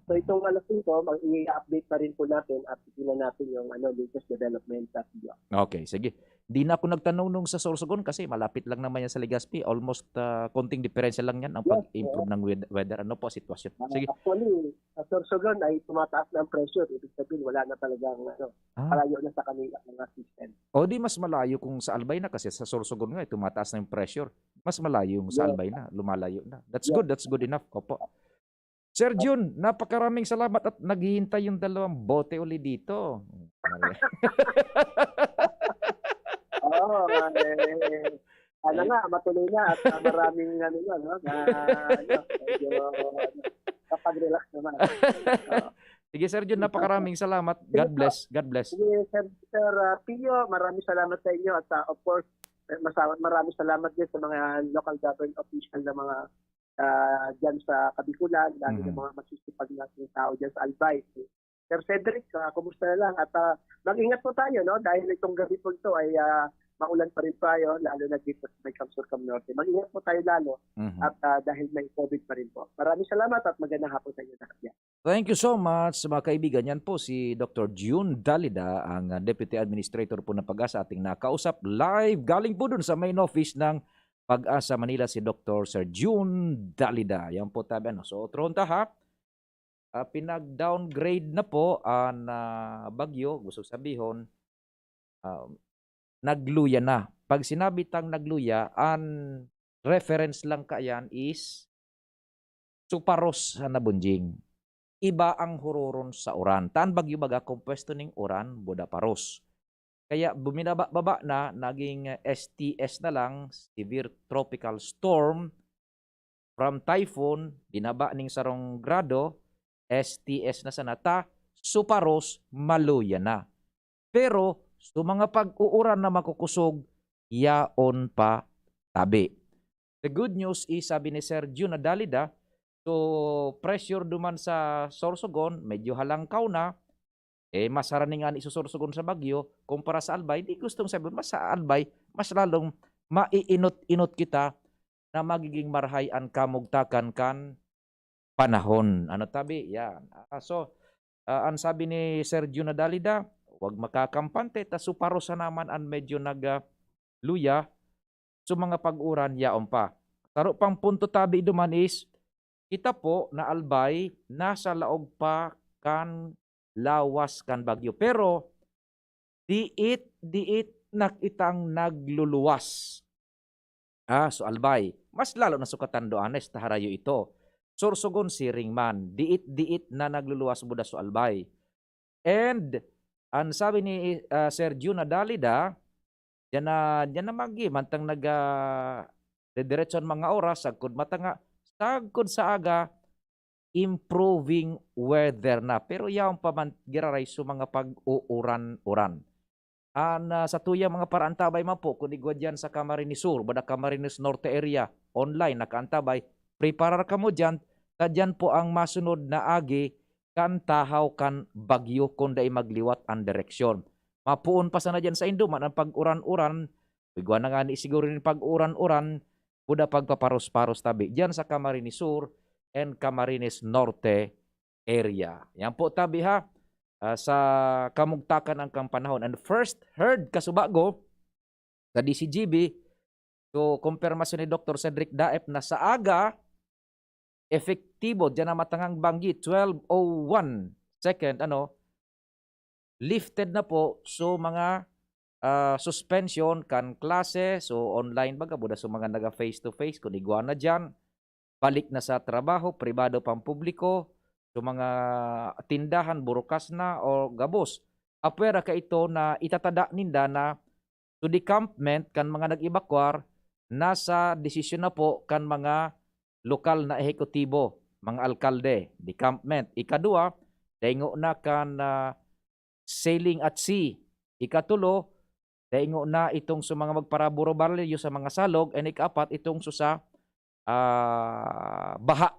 So itong alas 5, i-update pa rin po natin at tingnan natin yung latest development sa video. Okay, sige. Di na ako nagtanong nung sa Sorsogon kasi malapit lang naman yan sa Legazpi. Almost konting diferensya lang yan ang pag-improve ng weather. Ano po sitwasyon? Sige. Actually, sa Sorsogon ay tumataas na ang pressure. Ibig sabihin, wala na talagang malayo na sa kanila mga system. O di mas malayo kung sa Albay na kasi sa Sorsogon nga tumataas na yung pressure. Mas malayo yung sa Albay na, lumalayo na. That's good, that's good enough. Opo. Sir Jun, napakaraming salamat at naghihintay yung 2 bote uli dito. Matuloy na at maraming kapag-relax naman. Sige, Sir Jun, napakaraming salamat. God bless. God bless. Sige, Sir Pio, maraming salamat sa inyo at of course, maraming salamat din sa mga local government official na mga dyan sa Kabikulan, lalo ng mga masisipag natin tao dyan sa Albay. Sir Cedric, kumusta na lang? At mag-ingat po tayo, no? Dahil itong gabi po ito ay maulan pa rin tayo, lalo na dito sa may Kamsur, Norte. Mag-ingat po tayo lalo at dahil may COVID pa rin po. Maraming salamat at magandang hapon sa inyo lahat. Thank you so much mga kaibigan. Yan po si Dr. June Dalida, ang Deputy Administrator po ng Pag-asa, ating nakausap live galing po dun sa main office ng Pag-asa Manila, si Dr. Sir June Dalida. Yan po tabi. So, tronta ha, pinag-downgrade na po ang bagyo, gusto sabihin, nagluya na. Pag sinabi tang nagluya, ang reference lang kayan is Suparos sa nabunjing. Iba ang huroron sa uran. Tan bagyo baga kompwesto ning uran, Budaparos. Kaya bumibaba na, naging STS na lang, Severe Tropical Storm. From typhoon, binaba ning sarong grado, STS na sana ta, Suparos, maluya na. Pero, so mga pag-uuran na makukusog, yaon pa tabi. The good news is, sabi ni Sir June Dalida, so pressure duman sa Sorsogon, medyo halangkaw na, mas haraningan isusorsogon sa Bagyo, kumpara sa Albay, di gustong sabihin, mas sa Albay, mas lalong maiinot-inot kita na magiging marhayan kamugtakan kan panahon. Ano tabi? Yan. Ang sabi ni Sergio Nadalida, wag makakampante, tasuparo sa naman ang medyo luya so mga pag-uran yaon pa. Taro pang punto tabi duman is, kita po na albay, nasa laog pa kan lawas kan bagyo. Pero, diit nakitang nagluluwas. So albay, mas lalo na sukatan doanes, taharayo ito. Sursugon siring man, diit na nagluluwas buda so albay. And, ang sabi ni Sergio Nadalida, yan na magi, mantang diretson mga oras, sagkod matanga, sagkod sa aga, improving weather na. Pero yaong pa man giraray so mga pag-uuran-uran. Sa tuya mga paraantabay man po, kung igwa dyan sa Camarines Sur, bada Camarines Norte area, online, nakaantabay, preparar ka mo dyan, dyan po ang masunod na agi, kan tahaw kan bagyo kung dai magliwat ang direksyon. Mapuon pa sana dyan sa Induman ang pag-uran-uran, igwa na nga ni siguro rin pag-uran-uran, buda pagpaparos-paros tabi, dyan sa Camarines Sur and Camarines Norte area. Yan po tabi ha, sa kamugtakan ang kampanahon. And first heard kasubago sa DCGB, so kumpirmasyon ni Dr. Cedric Daep na sa aga, efektibo, dyan na matangang banggi, 12:01 second, lifted na po so mga suspension kan klase, so online baga, buda so mga naga face-to-face, kung igwa na dyan, balik na sa trabaho, pribado pang publiko, so mga tindahan, burukas na o gabos. Apwera ka ito na itatada ninda na to decampment kan mga nag-evacuar, nasa desisyon na po kan mga lokal na ehekutibo, mga alkalde, decampment. Ikadua, daingo na kan sailing at sea. Ikatulo, daingo na itong sa mga magparaburo barlyo sa mga salog. And ikapat, itong sa baha.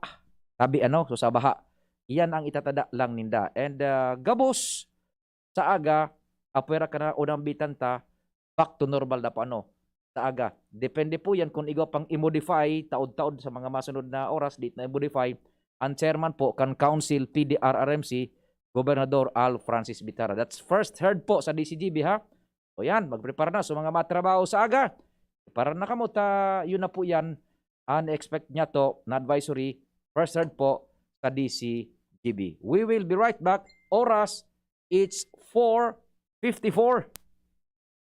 Sabi so sa baha. Iyan ang itatada lang ninda. And gabos sa aga, apwera ka na unang bitanta, back to normal na po sa aga. Depende po yan kung igaw pang i-modify taod-taod sa mga masunod na oras, dito na i-modify. Ang chairman po kan Council PDRRMC, Gobernador Al Francis Bitara. That's first heard po sa DCGB ha. O yan, magprepare na so mga matrabaho sa aga. Para na kamo yun na po yan. Unexpect niya to na advisory. First heard po sa DCGB. We will be right back. Oras, it's 4:54.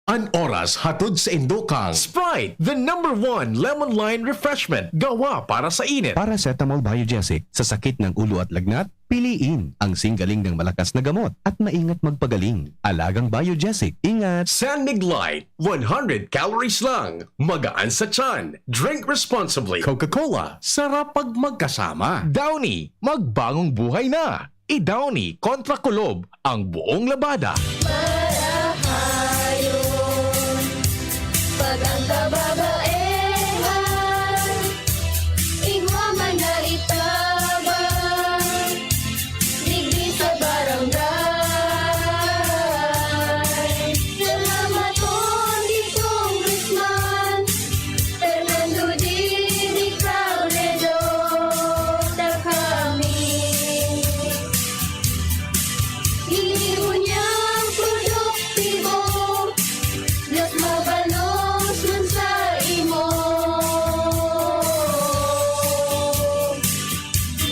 An oras hatod sa Indokang. Sprite, the #1 lemon lime refreshment. Gawa para sa init. Paracetamol Biogesic. Sa sakit ng ulo at lagnat, piliin ang singgaling ng malakas na gamot at maingat magpagaling. Alagang Biogesic. Ingat! San Mig Light, 100 calories lang. Magaan sa tiyan. Drink responsibly. Coca-Cola, sarap pag magkasama. Downy, magbagong buhay na. I-Downy kontra kulob ang buong labada. Pag ang kababaehan, igwa man na itabang, digdi sa barangay. Salamat po di Congressman Fernando Di Cabredo na kami. Inibo niyang produktibo, Diyos mabalos man sa imo.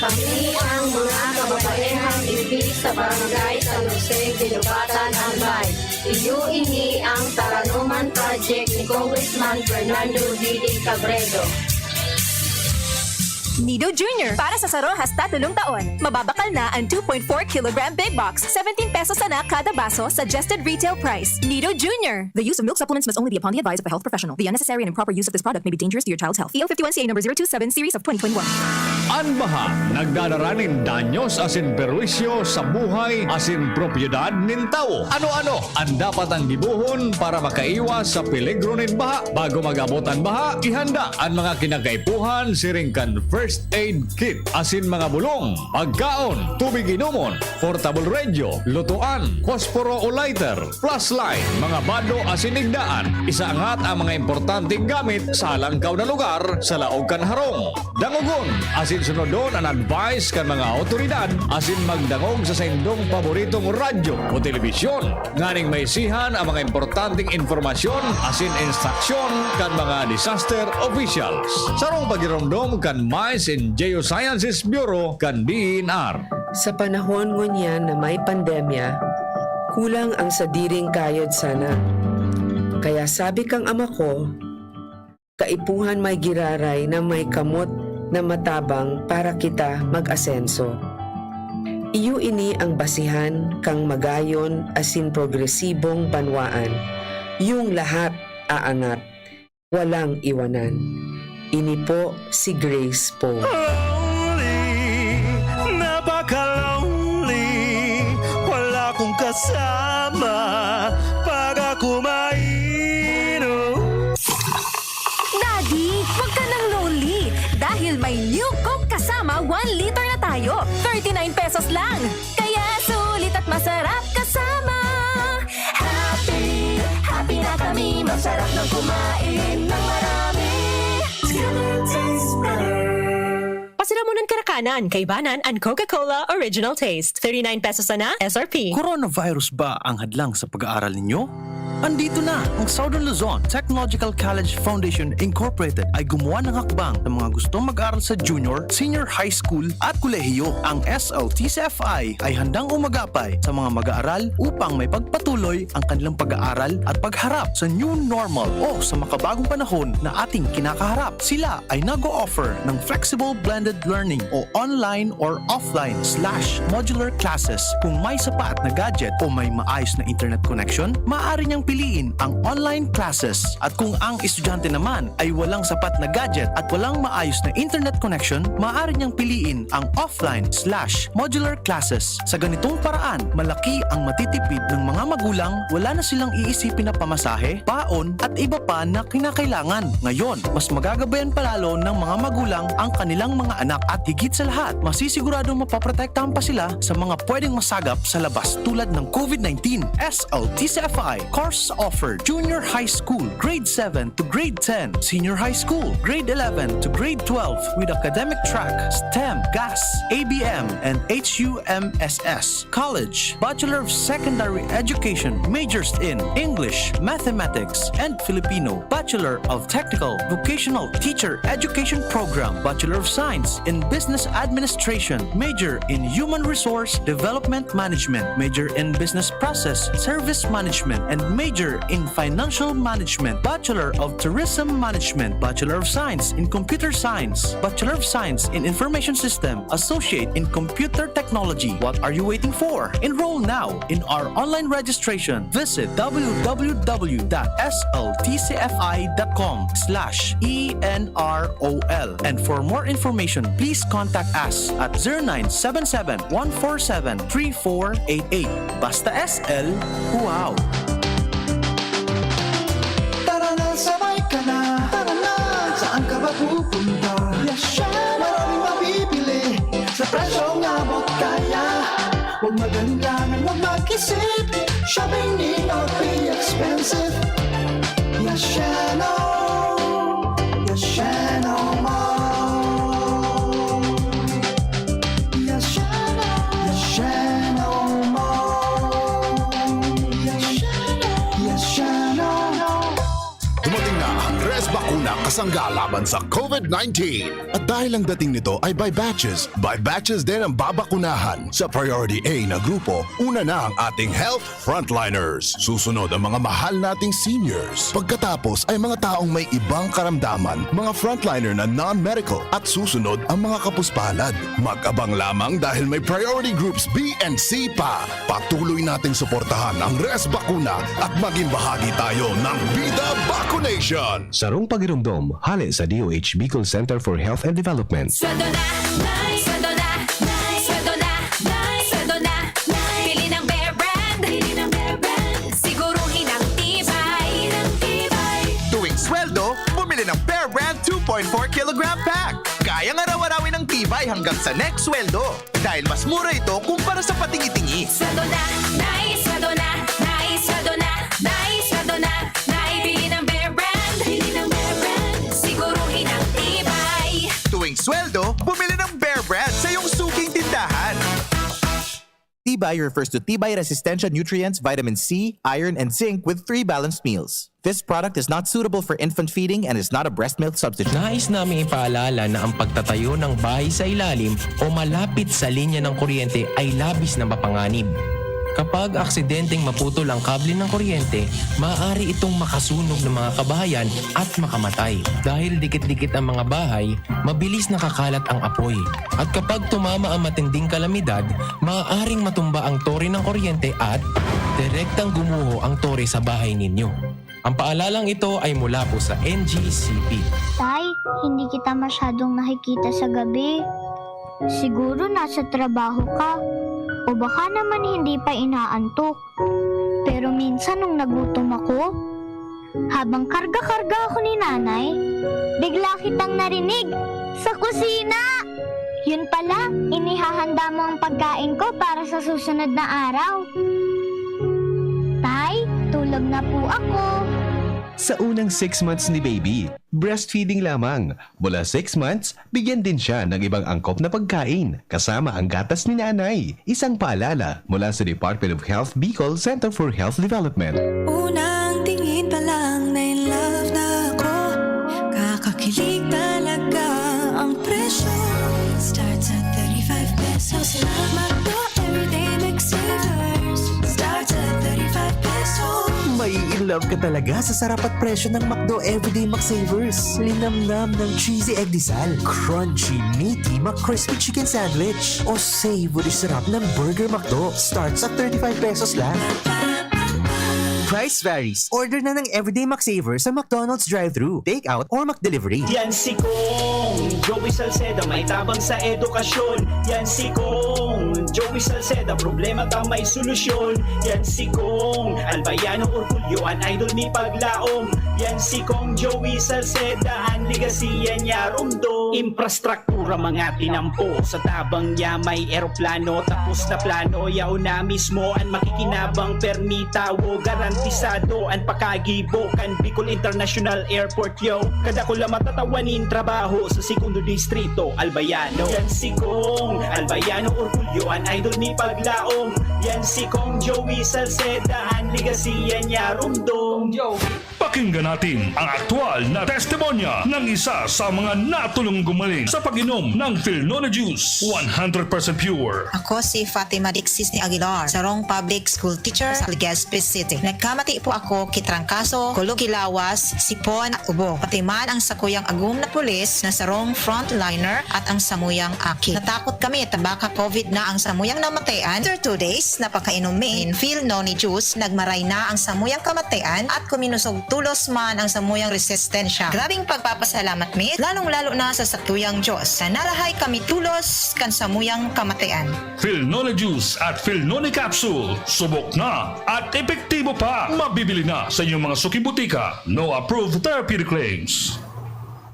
Kami ang mga kababaehang ibig sa barangay San Jose, Ginubatan, Albay. Iyo ini ang Taranuman Project ni Congressman Fernando D. Cabredo. Nido Jr. Para sa saro hasta 3 taon. Mababakal na ang 2.4 kilogram big box. 17 pesos na kada baso. Suggested retail price. Nido Jr. The use of milk supplements must only be upon the advice of a health professional. The unnecessary and improper use of this product may be dangerous to your child's health. EL 51CA number 027 series of 2021. Anbaha, nagdadaranin danyos asin perwisyo sa buhay asin propiedad nin tao. Ano-ano ang dapat ang gibuhon para makaiwas sa peligro nin baha? Bago mag-abot ang baha, ihanda ang mga kinagaipuhan siring kan first aid kit asin mga bulong, pagkaon, tubig inumon, portable radio, lutuan, posporo o lighter, flashlight, mga bado asin igdaan. Isaangat ang mga importanteng gamit sa langkaw na lugar sa laog kan harong. Dangugon asin sunodon ang advice kan mga otoridad asin magdangog sa saindong paboritong radyo o telebisyon. Nganing may sihan ang mga importanteng informasyon asin instruksyon kan mga disaster officials. Sarong pagiromdom kan Mines and Geosciences Bureau kan DNR. Sa panahon ngunyan na may pandemya, kulang ang sadiring kayod sana. Kaya sabi kang ama ko, kaipuhan may giraray na may kamot na matabang para kita mag-asenso. Iyo ini ang basihan kang magayon asin progresibong banwaan. Yung lahat aangat, walang iwanan. Ini po si Grace po. Napaka-lonely, wala kong kasama para kumainom. Daddy, huwag ka nang lonely. Dahil may new Coke kasama 1 liter na tayo. 39 pesos lang. Kaya sulit at masarap kasama. Happy, happy na kami. Masarap ng kumain ng marami. Tastes better. Pasiramunan karakanan, kaibanan, and Coca-Cola Original Taste. 39 pesos na SRP. Coronavirus ba ang hadlang sa pag-aaral ninyo? Andito na ang Southern Luzon Technological College Foundation Incorporated ay gumawa ng hakbang sa mga gustong mag-aral sa junior, senior high school at kolehiyo. Ang SLTCFI ay handang umagapay sa mga mag-aaral upang may pagpatuloy ang kanilang pag-aaral at pagharap sa new normal o sa makabagong panahon na ating kinakaharap. Sila ay nag-o-offer ng flexible blended learning o online or offline/modular classes. Kung may sapat na gadget o may maayos na internet connection, maaari niyang piliin ang online classes. At kung ang estudyante naman ay walang sapat na gadget at walang maayos na internet connection, maaari niyang piliin ang offline/modular classes. Sa ganitong paraan, malaki ang matitipid ng mga magulang, wala na silang iisipin na pamasahe, baon at iba pa na kinakailangan. Ngayon, mas magagabayan palalo ng mga magulang ang kanilang mga anak at higit sa lahat, masisiguradong mapaprotektahan pa sila sa mga pwedeng masagap sa labas tulad ng COVID-19. SLTCFI course offered junior high school, grade 7 to grade 10, senior high school, grade 11 to grade 12 with academic track, STEM, GAS, ABM, and HUMSS. College, Bachelor of Secondary Education, majors in English, Mathematics, and Filipino. Bachelor of Technical Vocational Teacher Education Program, Bachelor of Science in Business Administration, major in Human Resource Development Management, major in Business Process Service Management, and major in Financial Management, Bachelor of Tourism Management, Bachelor of Science in Computer Science, Bachelor of Science in Information System, Associate in Computer Technology. What are you waiting for? Enroll now in our online registration. Visit www.sltcfi.com/ENROL. And for more information, please contact us at 0977-147-3488. Basta SL, wow! Tara na, sabay ka na. Tara na, saan ka ba pupunta? Yasha, maraming mabibili sa presyong abot kaya. Huwag magalinlangan, huwag mag-isip. Shopping need not be expensive. Yashano, Yashano Mall. Yashano, Yashano Mall. Yashano. Dumating na ang Res Bakuna kasangga laban sa COVID-19. At dahil ang dating nito ay by batches din ang babakunahan. Sa Priority A na grupo, una na ang ating health frontliners. Susunod ang mga mahal nating seniors. Pagkatapos ay mga taong may ibang karamdaman, mga frontliner na non-medical. At susunod ang mga kapuspalad. Mag-abang lamang dahil may priority groups B and C pa. Patuloy nating suportahan ang Res Bakuna at maging bahagi tayo ng Vida Vacunation. Sarong pagiro Pakiramdam, hali sa DOH Bicol Center for Health and Development. Sweldo na, nay, sweldo na, nay, sweldo na, nay, sweldo na, nay. Pili ng Bear Brand, pili ng Bear Brand. Siguruhin ang tibay, ng tibay. Tuwing sweldo, bumili ng Bear Brand 2.4 kilogram pack. Kayang araw-arawin ng tibay hanggang sa next sweldo. Dahil mas mura ito kumpara sa patingi-tingi. Sweldo na, nay, sweldo na, nay, sweldo na, nay, sweldo na, nay. Pili ng Bear Brand, pili ng Bear Brand. Siguruhin ang tibay. Tuwing sweldo, bumili ng Bear Brand sa iyong suking tindahan. Tibay refers to Tibay Resistensya nutrients, vitamin C, iron, and zinc with 3 balanced meals. This product is not suitable for infant feeding and is not a breast milk substitute. Nais namin ipaalala na ang pagtatayo ng bahay sa ilalim o malapit sa linya ng kuryente ay labis na mapanganib. Kapag aksidenteng maputol ang kable ng kuryente, maaari itong makasunog ng mga kabahayan at makamatay. Dahil dikit-dikit ang mga bahay, mabilis nakakalat ang apoy. At kapag tumama ang matinding kalamidad, maaaring matumba ang tore ng kuryente at direktang gumuho ang tore sa bahay ninyo. Ang paalalang ito ay mula po sa NGCP. Tay, hindi kita masyadong nakikita sa gabi. Siguro nasa trabaho ka. O baka naman hindi pa inaantok. Pero minsan nung nagutom ako, habang karga-karga ako ni nanay, bigla kitang narinig sa kusina. Yun pala, inihahanda mo ang pagkain ko para sa susunod na araw. Tay, tulog na po ako. Sa unang 6 months ni baby, breastfeeding lamang. Mula 6 months, bigyan din siya ng ibang angkop na pagkain, kasama ang gatas ni nanay. Isang paalala mula sa Department of Health Bicol Center for Health Development. Unang tingin pa lang na in love na ako. Kakakilig talaga ang presyo. Starts at 35 pesos lang. Magdo everyday McSavers. Starts at 35 pesos. May in love ka talaga sa sarap at presyo ng McDo Everyday McSavers. Linamnam ng cheesy egg disal, crunchy, meaty McCrispy chicken sandwich, o savory sarap ng Burger McDo. Starts at 35 pesos lang. Price varies. Order na ng Everyday McSavers sa McDonald's drive-thru, take-out, or McDelivery. Yan si Kong Joey Salceda, may tabang sa edukasyon. Yan si Kong Joey Salceda, problema ta may solusyon. Yan si Kong Albayano Orgulyo, an idol ni Paglaom. Yan si Kong Joey Salceda, ang ligasiya niya rumdo. Infrastruktura mga tinampo, sa tabang niya may eroplano. Tapos na plano, yaw na mismo ang makikinabang permita. Wo garantisado ang pakagibo kan Bicol International Airport yo. Kada ko lang matatawanin trabaho sa segundo distrito Albayano. Yan si Kong Albayano Orgulyo, an idol ni Paglaom. Yan si Kong Joey Salceda, ang ligasiya niya rumdong. Pakinggan natin ang aktual na testimonya ng isa sa mga natulong gumaling sa pag-inom ng Philnona Juice. 100% pure. Ako si Fatima Dixis ni Aguilar, sarong public school teacher sa Legazpi City. Nagkamati po ako kitrangkaso, Kulugilawas, Sipon, Ubo. Pati man ang sakuyang agum na pulis na sarong frontliner at ang samuyang aki. Natakot kami tabaka COVID na ang samuyang namatayan. After 2 days, napakainom min Philnona Juice, nagmaray na ang samuyang kamatayan at kuminusog tulos man ang samuyang resistensya. Grabing pagpapasalamat mi, lalong-lalo na sa sakuyang Diyos. Sa nalahay kami tulos kan samuyang kamatayan. Philnona Juice at Philnona Capsule. Subok na at epektibo pa. Mabibili na sa inyong mga suki-butika. No approved therapeutic claims.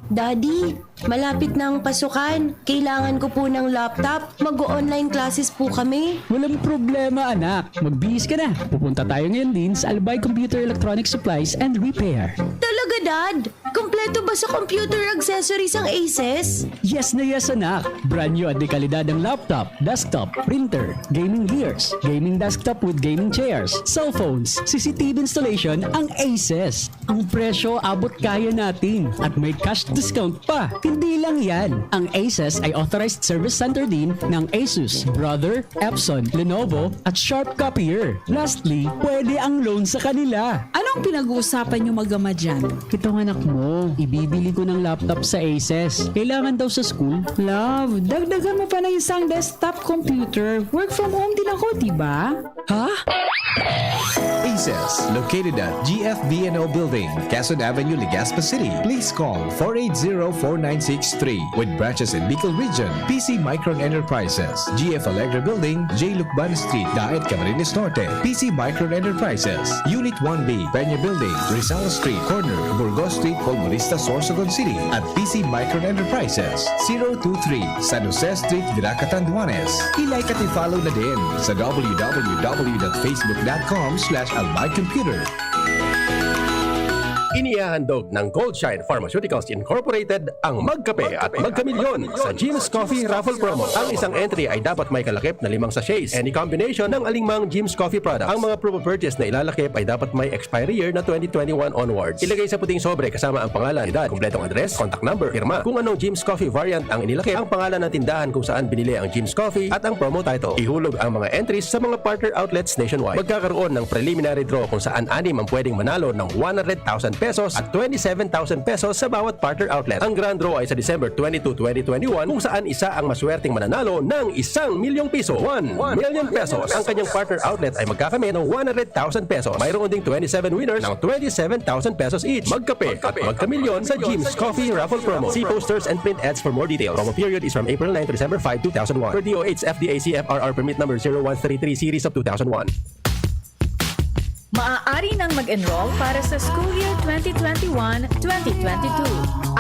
Daddy, malapit na ang pasukan. Kailangan ko po ng laptop. Mag-online classes po kami. Walang problema, anak. Magbihis ka na. Pupunta tayo ngayon din sa Albay Computer Electronic Supplies and Repair. Talaga, Dad? Kompleto ba sa computer accessories ang Aces? Yes na yes, anak. Brand new at dekalidad ang laptop, desktop, printer, gaming gears, gaming desktop with gaming chairs, cellphones, CCTV installation ang Aces. Ang presyo abot kaya natin at may cash discount pa. Hindi lang yan. Ang Aces ay authorized service center din ng Asus, Brother, Epson, Lenovo at Sharp Copier. Lastly, pwede ang loan sa kanila. Anong pinag-uusapan nyo mag-ama dyan? Itong anak mo, ibibili ko ng laptop sa Aces. Kailangan daw sa school. Love, dagdagan mo pa na isang desktop computer. Work from home din ako, diba? Ha? ACES, located at GFBNO Building, Quezon Avenue, Legazpi City. Please call 480-4963 with branches in Bicol Region, PC Micron Enterprises, GF Allegra Building, J. Lucban Street, Daet, Camarines Norte, PC Micron Enterprises, Unit 1B, Peña Building, Rizal Street, Corner, Burgos Street, Colmonista, Sorsogon City, at PC Micron Enterprises, 023, San Jose Street, Viraca, Tanduanes. I-like at i-follow na din sa www.facebook.com/albaycomputer. Inihahandog ng Goldshine Pharmaceuticals Incorporated ang Magkape at Magkamilyon sa Jim's Coffee Raffle Promo. Ang isang entry ay dapat may kalakip na 5 sachets. Any combination ng alingmang Jim's Coffee product. Ang mga proof of purchase na ilalakip ay dapat may expiry year na 2021 onwards. Ilagay sa puting sobre kasama ang pangalan, edad, kumpletong address, contact number, firma. Kung anong Jim's Coffee variant ang inilakip, ang pangalan ng tindahan kung saan binili ang Jim's Coffee at ang promo title. Ihulog ang mga entries sa mga partner outlets nationwide. Magkakaroon ng preliminary draw kung saan 6 ang pwedeng manalo ng 100,000 pesos at 27,000 pesos sa bawat partner outlet. Ang grand draw ay sa December 22, 2021 kung saan isa ang maswerteng mananalo ng 1 milyong piso. 1 million pesos. Ang kanyang partner outlet ay magkakamit ng 100,000 pesos. Mayroon ding 27 winners ng 27,000 pesos each. Magkape at magkamilyon sa Jim's Coffee Raffle Promo. See posters and print ads for more details. Promo period is from April 9 to December 5, 2001. Per DOH FDA CFRR permit number 0133 series of 2001. Maaari nang mag-enroll para sa school year 2021-2022.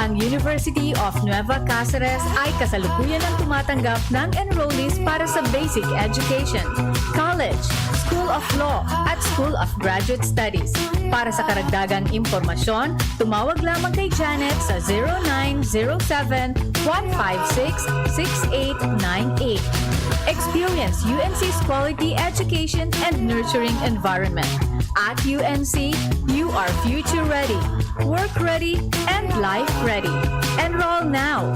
Ang University of Nueva Cáceres ay kasalukuyan ang tumatanggap ng enrollees para sa basic education, college, School of Law, at School of Graduate Studies. Para sa karagdagang impormasyon, tumawag lamang kay Janet sa 0907-156-6898. Experience UNC's quality education and nurturing environment. At UNC, you are future ready, work ready, and life ready. Enroll now.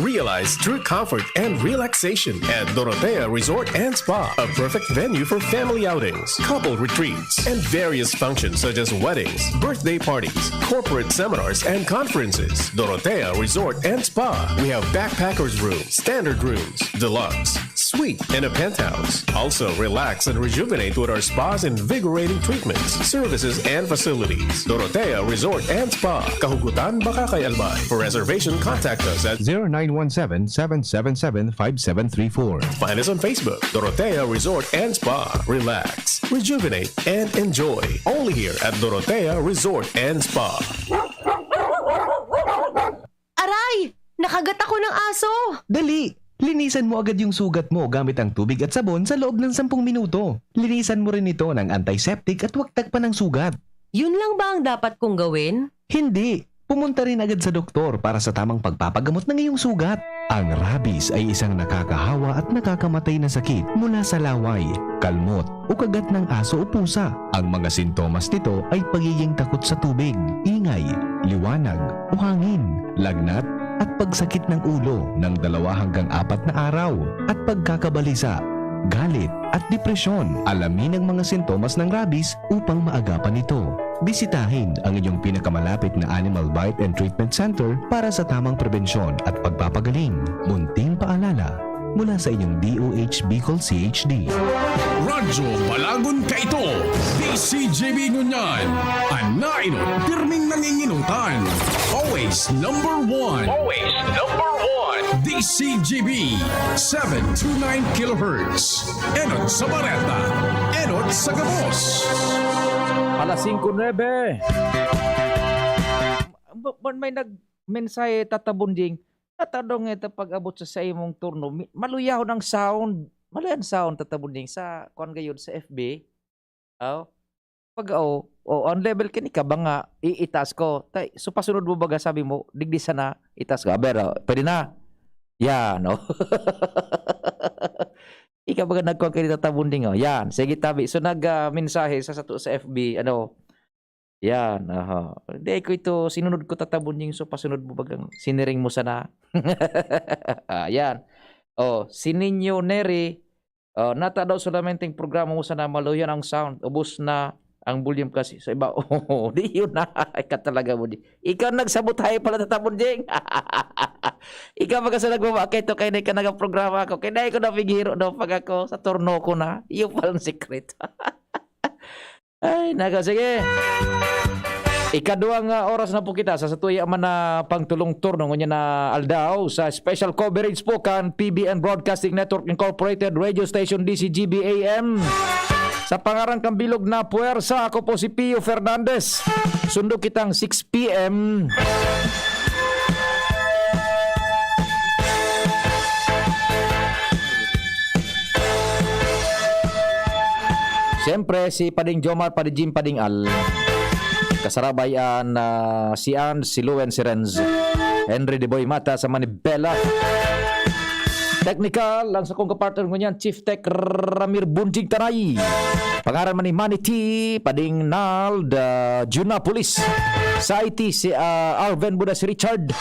Realize true comfort and relaxation at Dorotea Resort and Spa, a perfect venue for family outings, couple retreats, and various functions such as weddings, birthday parties, corporate seminars, and conferences. Dorotea Resort and Spa. We have backpackers rooms, standard rooms, deluxe, suite, and a penthouse. Also, relax and rejuvenate with our spas and invigorating treatments, services, and facilities. Dorotea Resort and Spa, Kahugutan, Bakakay, Albay. For reservation, contact us at 0917-777-5734. Find us on Facebook, Dorotea Resort and Spa. Relax, rejuvenate, and enjoy. Only here at Dorotea Resort and Spa. Aray! Nakagat ako ng aso! Dali! Linisan mo agad yung sugat mo gamit ang tubig at sabon sa loob ng 10 minuto. Linisan mo rin ito ng antiseptic at huwag takpan ng sugat. Yun lang ba ang dapat kong gawin? Hindi! Pumunta rin agad sa doktor para sa tamang pagpapagamot ng iyong sugat. Ang rabies ay isang nakakahawa at nakakamatay na sakit mula sa laway, kalmot o kagat ng aso o pusa. Ang mga sintomas nito ay pagiging takot sa tubig, ingay, liwanag o hangin, lagnat at pagsakit ng ulo ng 2 hanggang 4 na araw at pagkakabalisa, galit at depresyon. Alamin ang mga sintomas ng rabies upang maagapan ito. Bisitahin ang inyong pinakamalapit na Animal Bite and Treatment Center para sa tamang prebensyon at pagpapagaling. Munting paalala mula sa inyong DOH Bicol CHD. Radyo Balagon ka ito. DCJB Ngunyan. Anainot, pirming nanginginutan. Always number 1. Always number 1. DCJB 729 kHz. Enot sa Bareta. Enot sa Gabos. Alas 5:09. May nag-mensahe tatabunding. Tatadong ito pag-abot sa imong turno. Maluyaw ng sound. Maluyaw ng sound tatabunding sa kuan gayon sa FB. Pag on level kini ka ba nga iitas ko. So pasunod mo baga sabi mo digdisa na itas ka. Aber, pwede na. Yan, no. Ikaw baga nagkuhan kayo tatabunding, oh. Yan, sige tabi. So nag-mensahe sa FB, yan, hindi ko ito, sinunod ko tatabunding, so pasunod mo bagang siniring mo sana. Yan. Sininyo Neri, nata daw solamente yung programa mo sana, maluyan ang sound, ubos na ang volume kasi. So iba, di yun na, ikaw talaga mo di. Ikaw nagsabotay pala tatabunding. Ikaw ba kasi nagmamakay ito kaya na ka nag-programa ako. Kaya na ko napigiro daw pag ako sa turno ko na. Iyon palang secret. Ay, sige. Ikaduang oras na po kita sa satuya man na pangtulong turno ngunya na aldaw sa special coverage po kan PBN Broadcasting Network Incorporated Radio Station DCGB AM. Sa pangarang kang bilog na puwersa, ako po si Pio Fernandez. Sundo kitang 6 p.m. Siyempre, si Pading Jomar, Pading Jim, Pading Al. Kasarabayan si Ann, si Luen, si Renz. Henry de Boy Mata sa Manibela. Technical, lang sa kong kapartner ko niyan, Chief Tech Ramir Bunjing Tanay. Pangaran man ni Manny T, Pading Nald, Junapolis. Sa IT, si Alvin Buda, si Richard.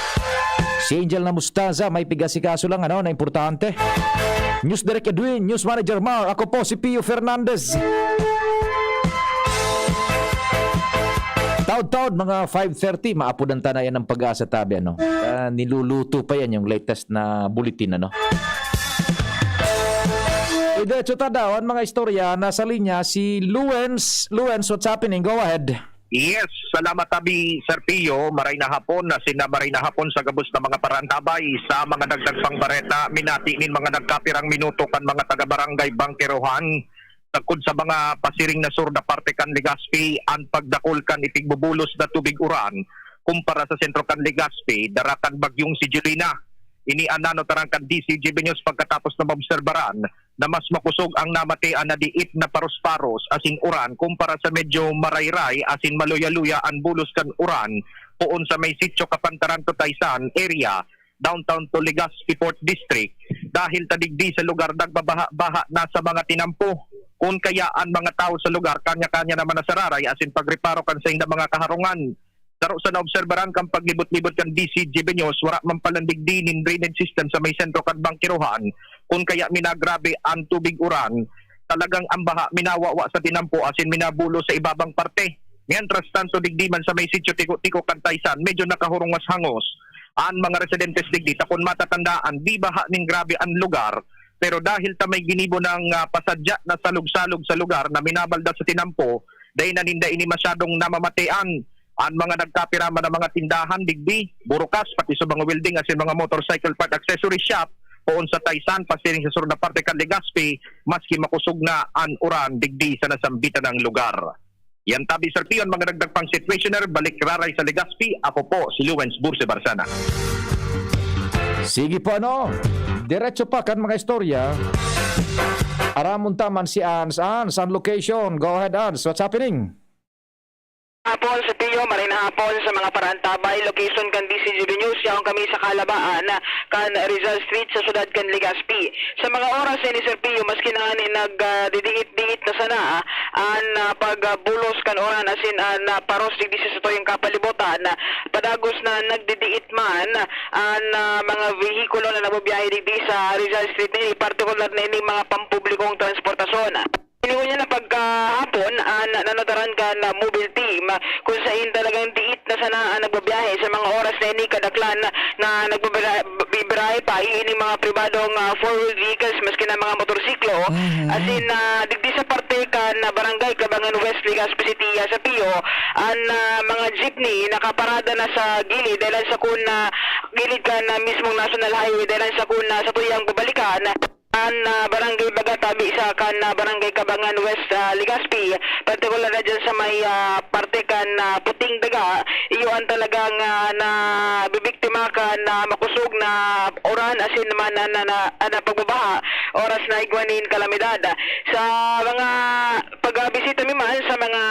Si Angel na Mustaza, may pigasikaso lang na importante. News Direct Edwin, News Manager Mar, ako po si Pio Fernandez. Taod-taod, mga 5:30, maapudan tanayan ng Pag-asa tabi, niluluto pa yan yung latest na bulletin, Diretso tadawan, mga istorya, nasa linya si Luens. Luens, what's happening? Go ahead. Yes, salamat tabi Sir Pio, maray na hapon na sinamaray na hapon sa gabos na mga parantabay sa mga dagdag pangbareta, minatinin mga nagkapirang minuto kan mga taga-barangay Bangkerohan. Tagkod sa mga pasiring na sur na parte kan Legazpi, ang pagdakol kan itigbubulos na tubig uran, kumpara sa sentro kan Legazpi, darakan bagyong si Jelina. Ini anano tarang kan DCGB News pagkatapos na maobserbaran na mas makusog ang namatian na diit na paros-paros asin uran kumpara sa medyo marayray asin maluya-luya ang bulos kan uran poon sa may sitio Kapantaran to Taysan area, downtown to Legazpi Port District, dahil tadigdi sa lugar nagbabaha-baha na sa mga tinampo. Kung kaya ang mga tao sa lugar kanya-kanya naman nasararay asin pagreparo kan sa inda mga kaharungan. Daro sa naobserbaran kang paglibot-libot kan DCGB News, wala man palandigdinin drainage system sa may sentro kan Bangkirohan. Kung kaya minagrabe ang tubig uran, talagang ang baha minawawa sa tinampo asin minabulo sa ibabang parte. Mientras tanto digdiman sa may sitio Tiko-Tiko kan Taysan, medyo nakahurungas hangos. Ang mga residentes digdi, takon matatandaan, di baha ning grabe ang lugar. Pero dahil ta may ginibo ng pasadya na salug-salug sa lugar na minabalda sa tinampo, dahil naninda ini masyadong namamatean. Ang mga nagkapirama ng mga tindahan, digdi, burukas, pati sa mga welding asin mga motorcycle part accessory shop, poon sa Taysan, pasiring sa surod na parte kan Legazpi, maski makusog na ang uran, digdi sa nasambitan ng lugar. Yan tabi Sir Pion, mga nagdag pang situationer, balik raray sa Legazpi, ako po si Luens Burse Barsana. Sige po diretso pa kan mga istorya. Aramon taman si Ans. Ans, on location. Go ahead, Ans. What's happening? Hapon sa Pio, marin hapon sa mga parantabay, location kan DCGB News, yaong kami sa Kalabaan, kan Rizal Street sa sudad kan Legazpi. Sa mga oras ni Sir Pio, maski na nagdidiit-diit na sana, ang pagbulos kan oran asin na paros digdi sa toyong kapalibutan, padagos na nagdidiit man, ang mga vehikulo na nabubiyahe digdi sa Rizal Street ni, partikular na ini mga pampublikong transportasyon. Inuunya na pagkahapon, nanotaran ka na mobile team kung saan talagang diit na sana nagbabiyahe sa mga oras na ini kadaklan na nagbabiyahe pa ini mga pribadong four-wheel vehicles maski na mga motorsiklo. As in, digdi sa parte ka na barangay Kabangan West, Legazpi City sa Pio, ang mga jeepney nakaparada na sa gilid dahil sa kun gilid ka na mismong National Highway dahil sa kun sa tuyang babalikan. Ang barangay Bagatabi sa kan barangay Kabangan West, Legazpi, partikular na dyan sa may parte kan Puting Daga, iyon talagang na bibiktima ka na makusog na oran asin naman na pagbabaha, oras na igwanin kalamidad. Sa mga pagbisita man sa mga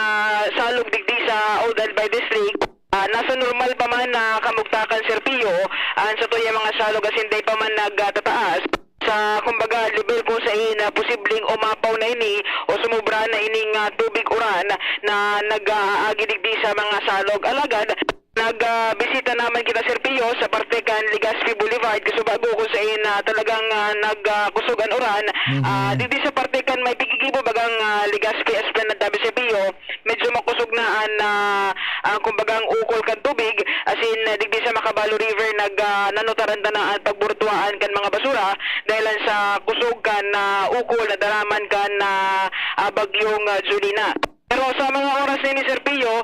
salog digdi sa Old Albay District, nasa normal pa man na kamugtakan Sir Pio, sa tuya mga salog asin day pa man nagtataas. Sa kumbaga level kung sa posibleng umapaw na ini o sumubra na ining tubig uran na nag-agidigdi sa mga salog alagad. Nagbisita naman kita Sir Pio sa parte kan Legazpi Boulevard kasubago kung sa talagang nagkusugan uran. Didi sa parte kan may pigigibo bagang Legazpi Esplanade Tabi Sir Pio, medyo makusog na kumbagang ukol kan tubig asin digdi sa Macabalo River nanotaranta na ang pagburtuaan kan mga basura dahil sa kusog kan ukol na daraman kan bagyong Julina. Pero sa mga oras ni Sir Pio,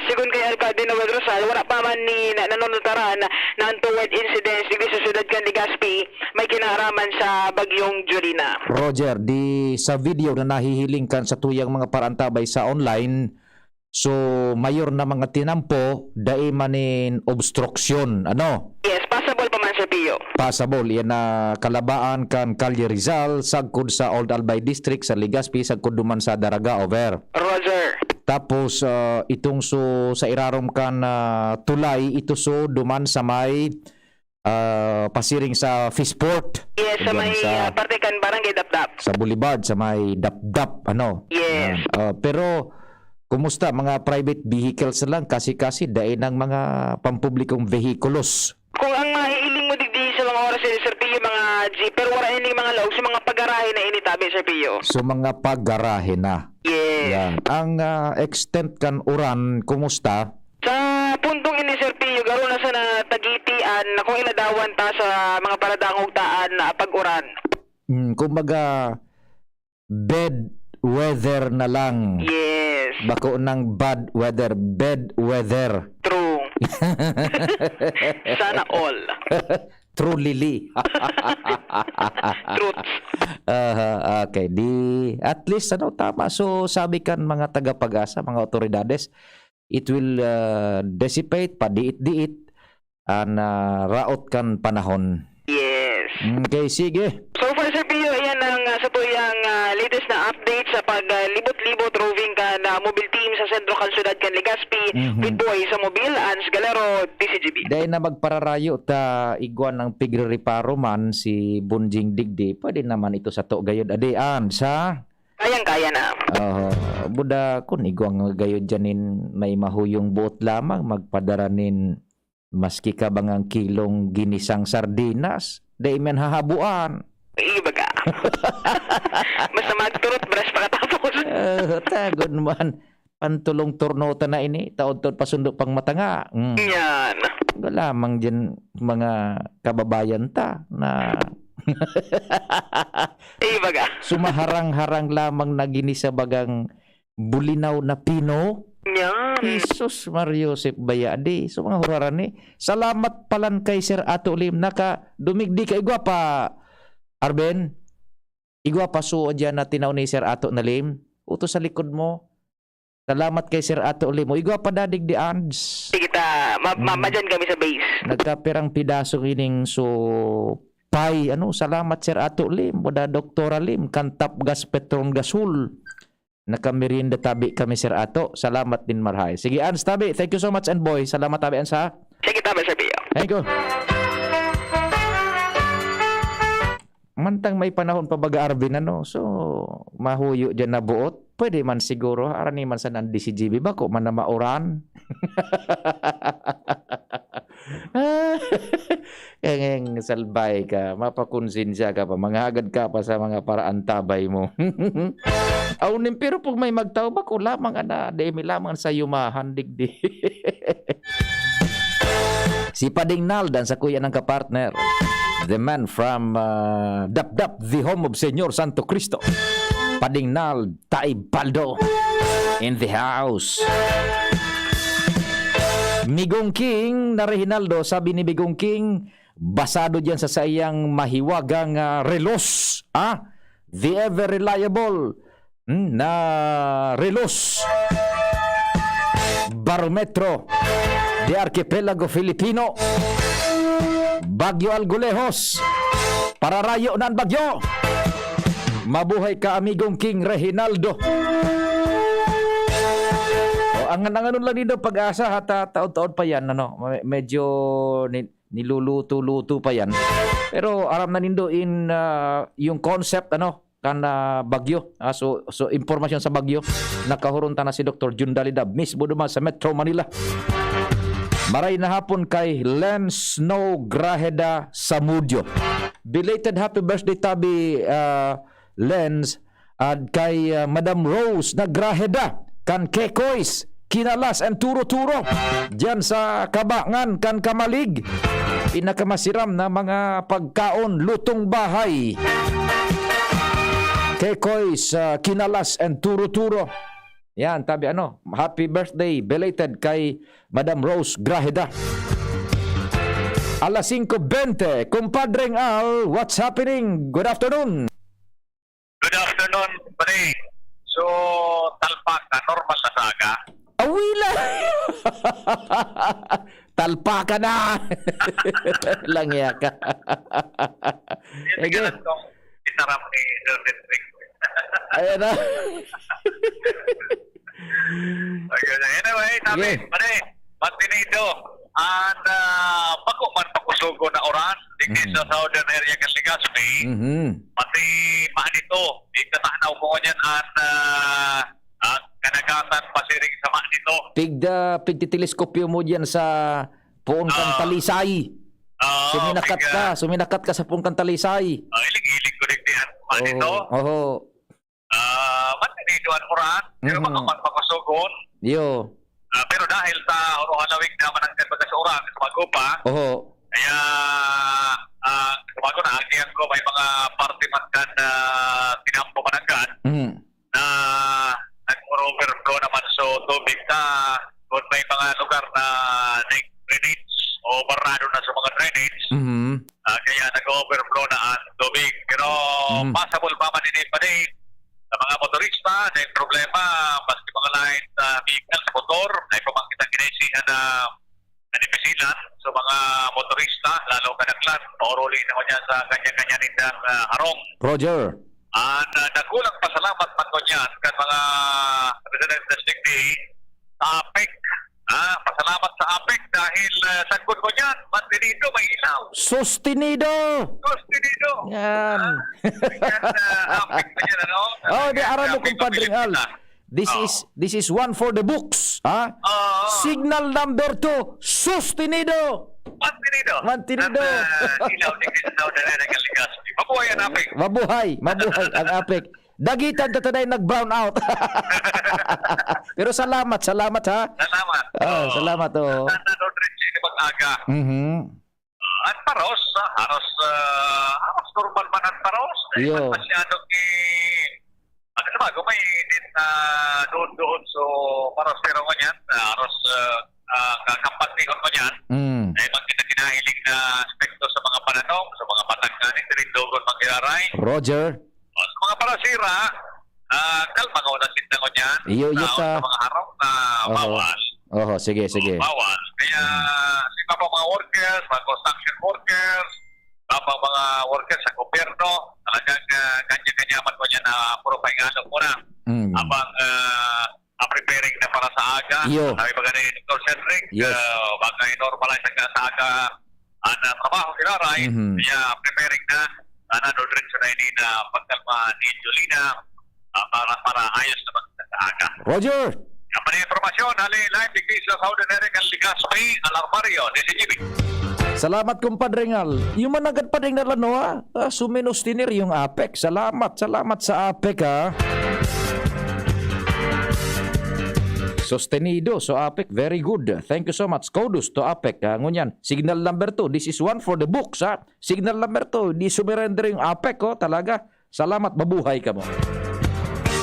sigun kay Alcalde Noel Rosal, wala pa man ni nanonutaran na untoward incidents dito sa syudad kan Legazpi may kinaharaman sa bagyong Jolina. Roger, sa video na nahihilingkan sa tuyang mga parantabay sa online, so mayor na mga tinampo, dai manin obstruction, ano? Yes, possible pa man Sir Pio. Passable, yan na kalabaan kan Calle Rizal, sagkod sa Old Albay District, sa Legazpi, sagkod duman sa Daraga, over. Roger. Tapos itong sa irarom kan tulay, ito duman sa may pasiring sa Fishport. Yes, sa may parte kan Barangay Dapdap. Sa Boulevard, sa may Dapdap, ano? Yes. Pero kumusta mga private vehicles lang kasi dahil ng mga pampublikong vehikulos? Kung ang maiiling mo digdi sa mga oras ni Sir Pio, mga jeep, pero wala ini mga laog sa mga pagarahe na initabi Sir Pio. So mga paggarahe na. Yes. Yan. Ang extent kan uran, kumusta? Sa puntong ini Sir Pio, garo na sa natagitian na kung iladawan ta sa mga paradangog taan na pag-uran. Kumbaga, bad weather na lang. Yes. Bako ng bad weather, bad weather. True. Sana all. Truly. Truth. Okay, at least tama. So sabi kan mga taga-Pag-asa, mga otoridades, it will dissipate, padiit-diit, raot kan panahon. Yes. Okay, sige. So far Sir Pio, yan ang sa tuyang latest na update sa paglibot-libot roving kan mobile team sa sentro kan syudad kan Legazpi, with boy sa mobile, Ans Galero, PCGB. Dahil na magpararayo ta iguan ng pigre-reparo man si Bunjing Digdi, pwede naman ito sa to gayod adean sa kayang-kaya na. Buda kun iguang gayod janin may mahuyong buot lamang magpadaranin maski ka bang ang kilong ginisang sardinas, dahil men hahabuan. Iba ka. Basta magturot, brass pakatapos. Tagod man. Pantulong turnota na ini, taon-taon pasundok pang matanga. Yan. Lamang dyan mga kababayan ta na iba ka. Sumaharang-harang lamang na ginisa bagang bulinaw na pino. Yan. Jesus Mario Joseph Bayadi. So mga huraran ni. Salamat palan kay Sir Ato Lim. Dumigdi ka igwa pa. Arben, igwa pa suo dyan na tinaw ni Sir Ato na Lim. Uto sa likod mo. Salamat kay Sir Ato Lim. Igwa pa dadig di Ands. Sige ta, madyan kami sa base. Nagkapirang pidaso kining pay. Salamat Sir Ato Lim. Buda Doktora Lim. Kantap gas Petron Gasul. Nakamerienda tabi kami Sir Ato. Salamat din marhay. Sige Ans tabi. Thank you so much and boy. Salamat tabi Ans ha. Sige tabi Sir Pio. Thank you. Mantang may panahon pa baga Arvin so mahuyo dyan na buot. Pwede man siguro. Arani man sa nandi si GB. Bako man na mauran. Kaya salbay ka. Mapakonsinsya ka pa. Manghagad ka pa sa mga paraan tabay mo. Aunin pero pag may magtao bako lamang demi lamang sa yumahan digdi. Si Pading Naldan sa kuya ng kapartner. The man from Dapdap, the home of Senyor Santo Cristo. Pading Nal, Taibaldo in the house. Migong King na Rehinaldo, sabi ni Migong King, basado dyan sa sayang mahiwagang relos. The ever reliable na relos. Barometro de Archipelago Filipino. Bagyo Algulejos. Pararayo na ang bagyo. Mabuhay ka amigong King Rehinaldo. Ang lang dito Pag-asa hata taon-taon pa yan medyo niluluto-luto pa yan. Pero aram na nindo in yung concept bagyo. So impormasyon sa bagyo nakahurunta na si Dr. Jun Dalidab mismo duman sa Metro Manila. Maray na hapon kay Len Snow Graheda Samudio. Belated happy birthday tabi Lens at kay Madam Rose na Graheda kan Kekoys Kinalas and Turo-Turo dyan sa Kabangan kan Kamalig. Inakamasiram na mga pagkaon lutong bahay. Kekoys Kinalas and Turo-Turo. Yan, tabi happy birthday belated kay Madam Rose Grajeda. Alas 5:20, kumpadreng Al, what's happening? Good afternoon. Good afternoon, pre. So, talpak na normal na saga. Awila! Talpa ka na! Langya ka. Hindi ka lang itong itaram ni Elden Ring. Ayan na. Anyway, sabi, pre, matinido. At bago man pakusugo na oras, digit sa southern area ng Legazpi, pati maanito, itatanaw mo niyan at kanagatan pasiring sa maanito. Pigtiteleskopyo mo dyan sa Puon kang Talisay. Suminakat ka sa Puon kang Talisay. Ilig-ilig ko digdihan maanito. Matinido ang oras, pero baka man pakusugon. Yo. Pero dahil sa orohalawig naman ang kanbaga sa oras, bago pa, kaya bago na agihan ko may mga party man kan na tinampo mananggan na nag-overflow naman so tubig na kung may mga lugar na drainage o barado na sa mga drainage, kaya nag-overflow na ang tubig. Pero possible pa man pa din sa mga motorista, na yung problema, maski mga light vehicle sa motor, na yung kitang kinesihan na nanipisilan sa mga motorista, lalo kanaklan, mauruli naman niya sa kanya-kanya nindang harong. Roger. Nagulang pasalamat man ko niyan kan mga resident district sa APEC. Pasalamat sa APEC dahil sagkod ko niyan, mantinido, may ilaw. Sustinido! Yan. APEC na yan, di aram mo kumpadring Al. This is one for the books. Signal number 2, sustinido. Mantinido. Ilaw ni Cristo na rin ang Legazpi. Mabuhay ang APEC. Mabuhay ang APEC. Dagitan ta taday nag-brown out. Pero salamat ha. Salamat. Salamat Mag-aga. At paros normal man ang paros. Yo. Masyadong may din doon so paros pero ganyan. Aros kakampantingon ko niyan. Magkinahilig na aspekto sa mga pananong, sa mga patangkanin, tirindogon magkiraray. Roger. Sa mga parasira, kalma ko na sinta ko niyan. Sa mga harap na bawal. Sige. Bawal. Kaya pa mga workers, mga construction workers, mga workers sa gobyerno, talagang kanya-kanyaman ko niya na puro pahingalog mo na. Habang preparing na para sa aga. Sabi ba ganun yung Dr. Cedric, baka i-normalize ang sa aga na trabaho kinaray. Kaya preparing na, doon sa na na pagkalma ni Jolina para ayos naman sa aga. Roger! Ang mga informasyon, live degree sa Southern Area ng Legazpi, Alarmario, DCGB. Salamat kumpadring Al. Yung managat pa rin na lano suminustinir yung APEC. Salamat sa APEC ha. Sostenido so APEC, very good. Thank you so much. Kudos to APEC. Ngunyan, signal number 2. This is one for the books ha. Signal number 2. Di sumirender yung APEC talaga. Salamat, mabuhay ka mo.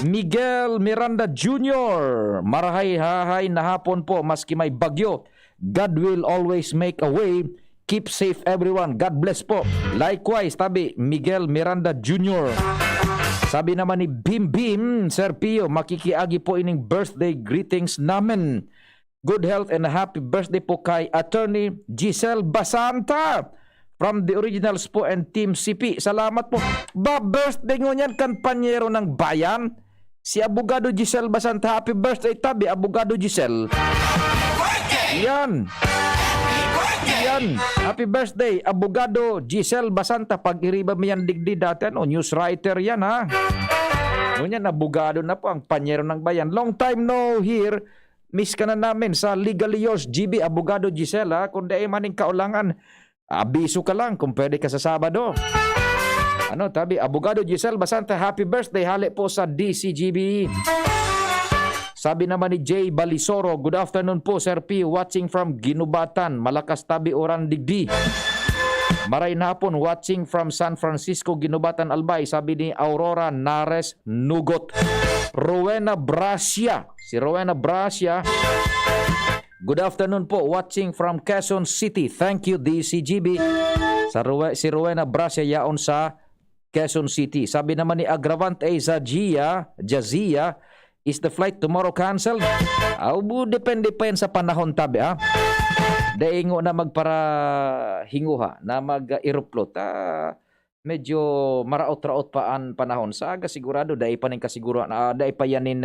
Miguel Miranda Jr. Marahay-hahay na hapon po maski may bagyo. God will always make a way. Keep safe everyone. God bless po. Likewise, tabi Miguel Miranda Jr. Sabi naman ni Bim, Sir Pio, makikiagi po ining birthday greetings namin. Good health and a happy birthday po kay Attorney Giselle Basanta from the Originals po and Team CP. Salamat po. Birthday ngunyan kampanyero ng bayan. Si Abogado Giselle Basanta. Happy birthday tabi, Abogado Giselle. Yan. Happy birthday, Abogado Giselle Basanta. Pag-iriba mo yan digdi dati, news writer yan ha. Ngunyan, abogado na po ang panyero ng bayan. Long time no hear. Miss ka na namin sa Legally Yours GB, Abogado Giselle ha. Kung di maning kaulangan, abiso ka lang kung pwede ka sa Sabado. Tabi, Abogado Giselle Basanta, happy birthday, hali po sa DCGB. Sabi naman ni Jay Balisoro, good afternoon po, Sir P, watching from Ginubatan, Malakas tabi Oran Digdi. Maray na hapon, watching from San Francisco, Ginubatan, Albay, sabi ni Aurora Nares Nugot. Rowena Bracia. Si Rowena Bracia. Good afternoon po. Watching from Quezon City. Thank you, DCGB. Si Rowena Bracia yaon sa Quezon City. Sabi naman ni Agravante Jazia, is the flight tomorrow canceled? Depende pa yan sa panahon tabi ha. Daingo na magpara hinguha na mag-aeroplot. Medyo maraot-raot pa ang panahon. Saga sigurado dai pa ning kasiguran. Dai pa yanin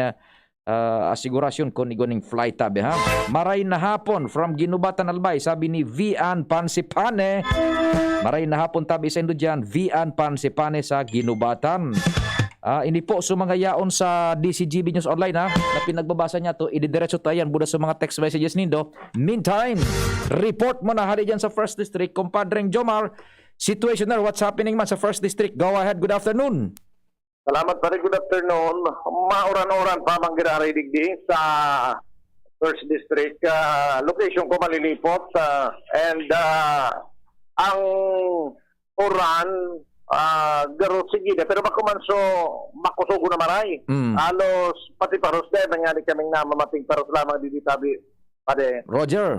asigurasyon kung igoning flight tabi ha. Maray na hapon from Ginubatan Albay. Sabi ni Vian Pansipane. Maray na hapon tabi sa dyan. Vian Pansipane sa Ginubatan. Ini po sa mga yaon sa DCGB News Online na pinagbabasa niya to, ididiretso tayo yan buda sa mga text messages nindo. Meantime, report mo na hali dyan sa 1st District, kumpadreng Jomar. Situationer, what's happening man sa 1st District? Go ahead, good afternoon. Salamat pare, good afternoon. Mauran-uran pa mang ginaridig di sa 1st District. Location ko malilipot and ang oran garo sige pero makumanso makusugo na maray. Alos pati paros de nangyari kaming namamating paros lamang dito tabi pade. Roger.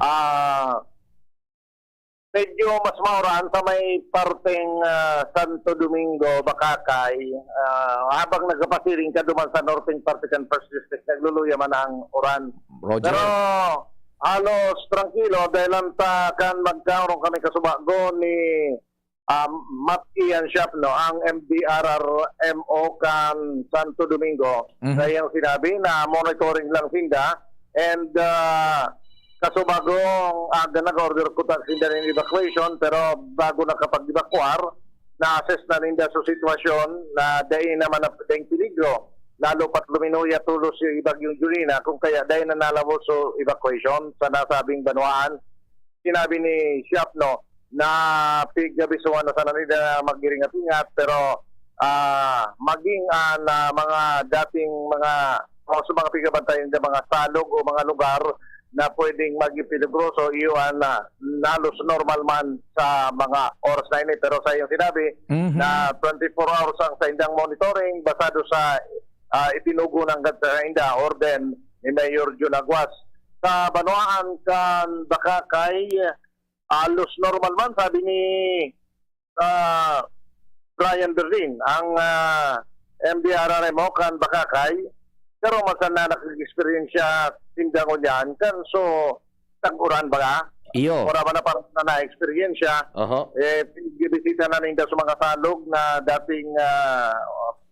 Medyo mas mauran sa may parteng Santo Domingo, Bakakay. Habang nagpasiring ka duman sa northern parte kan 1st District, nagluluya man ang oran. Roger. Pero halos tranquilo dahil ta kan magkaroon kami kasubago ni Matkian Shop, no, ang MDRRMO kan Santo Domingo. Kaya yung sinabi na monitoring lang sinda and kasubagong nag-order ko ta sinda ng evacuation pero bago nakapag-evacuar na-assess na ninda sa sitwasyon na dahil naman na dahil peligro lalo pat luminuya tulos yung Bagyong Julina kung kaya dahil na nalabos sa evacuation sa nasabing banwaan. Sinabi ni Shop, no, na pigabisuan na sana nila mag-iringat-ingat pero maging na mga dating mga sa mga pigabantayan ng mga salog o mga lugar na pwedeng maging peligroso iyon na nalos normal man sa mga oras na ini pero sa iyong sinabi na 24 hours ang sa indang monitoring basado sa itinugo ng Inda or then ni Mayor Jun Aguas sa Banwaan kan Bakakay. Alos normal man, sabi ni Brian Berlin, ang MDRRMO kan Bakakay. Pero masan na nakag-experience siya tindang yan kan so tag-uran ba ka? Iyo. Wala ba na parang na-experience siya? Bisita na ninda sa mga salog na dating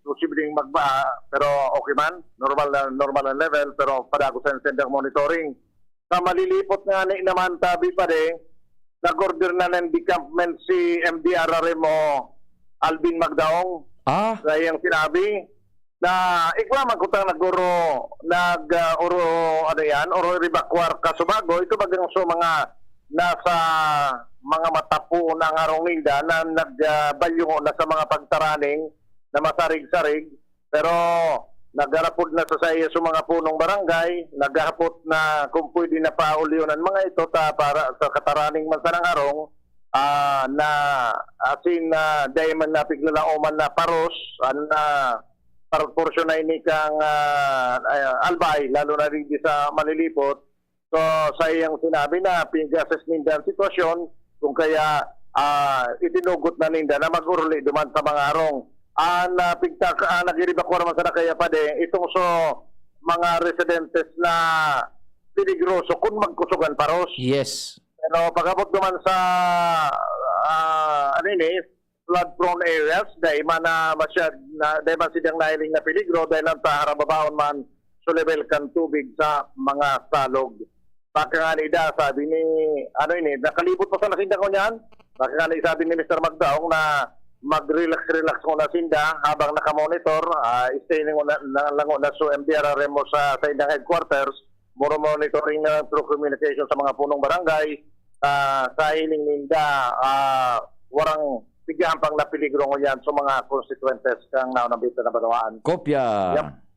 posibleng magba pero okay man, normal na level pero padago sa sendang monitoring. Sa malilipot nga naman tabi pa rin, nag-order na ng decampment si MDRRMO Alvin Magdaong. Kaya yung sinabi na ikwaman ko tang nag-oro evacuar kasubago. Ito bagang so mga nasa mga matapo ng arong nilda na nagbalyong na sa mga pagtaraning na masarig-sarig. Pero nagharapod na sa saya sa mga punong barangay, naghahapot na kung pwede na paulyonan mga ito para sa kataraning man sa nangarong na asin na diamond na piglalaoman na paros na proportion na ini kang albay lalo na rin sa malilipot. So sa iyang sinabi na pinag-assess ninda ang sitwasyon kung kaya itinugot na ninda na mag-uruli duman sa mga arong. Nag-iribakwa naman sana kaya pa de itong so mga residentes na peligroso kung magkusugan paros. Yes. Pero pagabot naman sa flood prone areas dahil man dahil man silang nahiling na peligro dahil lang harababaon man so level kan tubig sa mga salog. Baka nga nida sabi ni nakalibot pa sa nasinda ko niyan. Baka nga sabi ni Mr. Magdaong na mag-relax muna sinda habang nakamonitor. Stay lang na so MDRRMO sa indang headquarters. Muro monitoring na through communication sa mga punong barangay. Sa hiling ninda, warang bigyan pang napiligro ko yan sa mga constituentes kang naunabita na Banwaan. Kopya.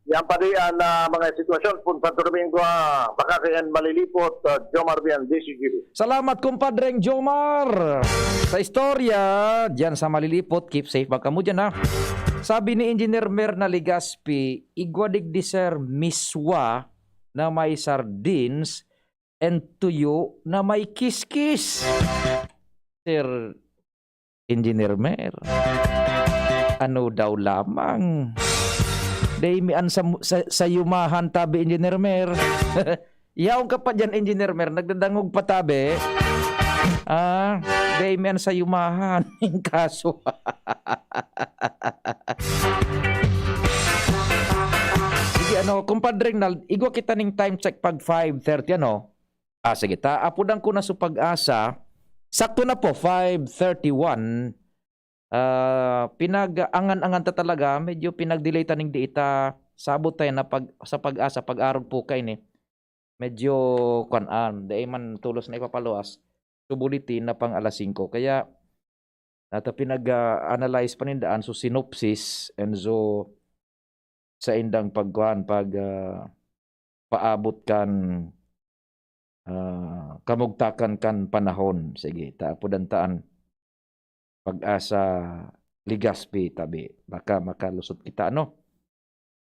Yan pa diyan na mga sitwasyon kung Santo Domingo, Bakakay malilipot, Jomar Bian, DCGB. Salamat kumpadreng Jomar. Sa istorya, dyan sa malilipot, keep safe baka mo dyan ha. Sabi ni Engineer Mer na Ligaspi, igwadig di sir miswa na may sardines and tuyo na may kiskis. Sir Engineer Mer, ano daw lamang? Daymian sa yumahan tabi Engineer Mer. Yaong ka pa dyan Engineer Mer, nagdadangog pa tabi. Daymian sa yumahan. Yung kaso. Sige, kumpadre Rinald, igwa kita ning time check pag 5:30, sige, apudan ko na sa pag-asa. Sakto na po, 5:31. Pinag-angan-angan ta talaga, medyo pinag-delay ta ning diita. Sabot tayo na sa pag-asa, pag-arog po kay ni. Medyo, dahil man tulos na ipapaluas, subulitin na pang alas 5. Kaya, nata pinag-analyze pa nindaan, so synopsis, and so, sa indang paabot kan kamugtakan kan panahon. Sige, taapudantaan pag-asa Ligaspi tabi. Baka makalusot kita,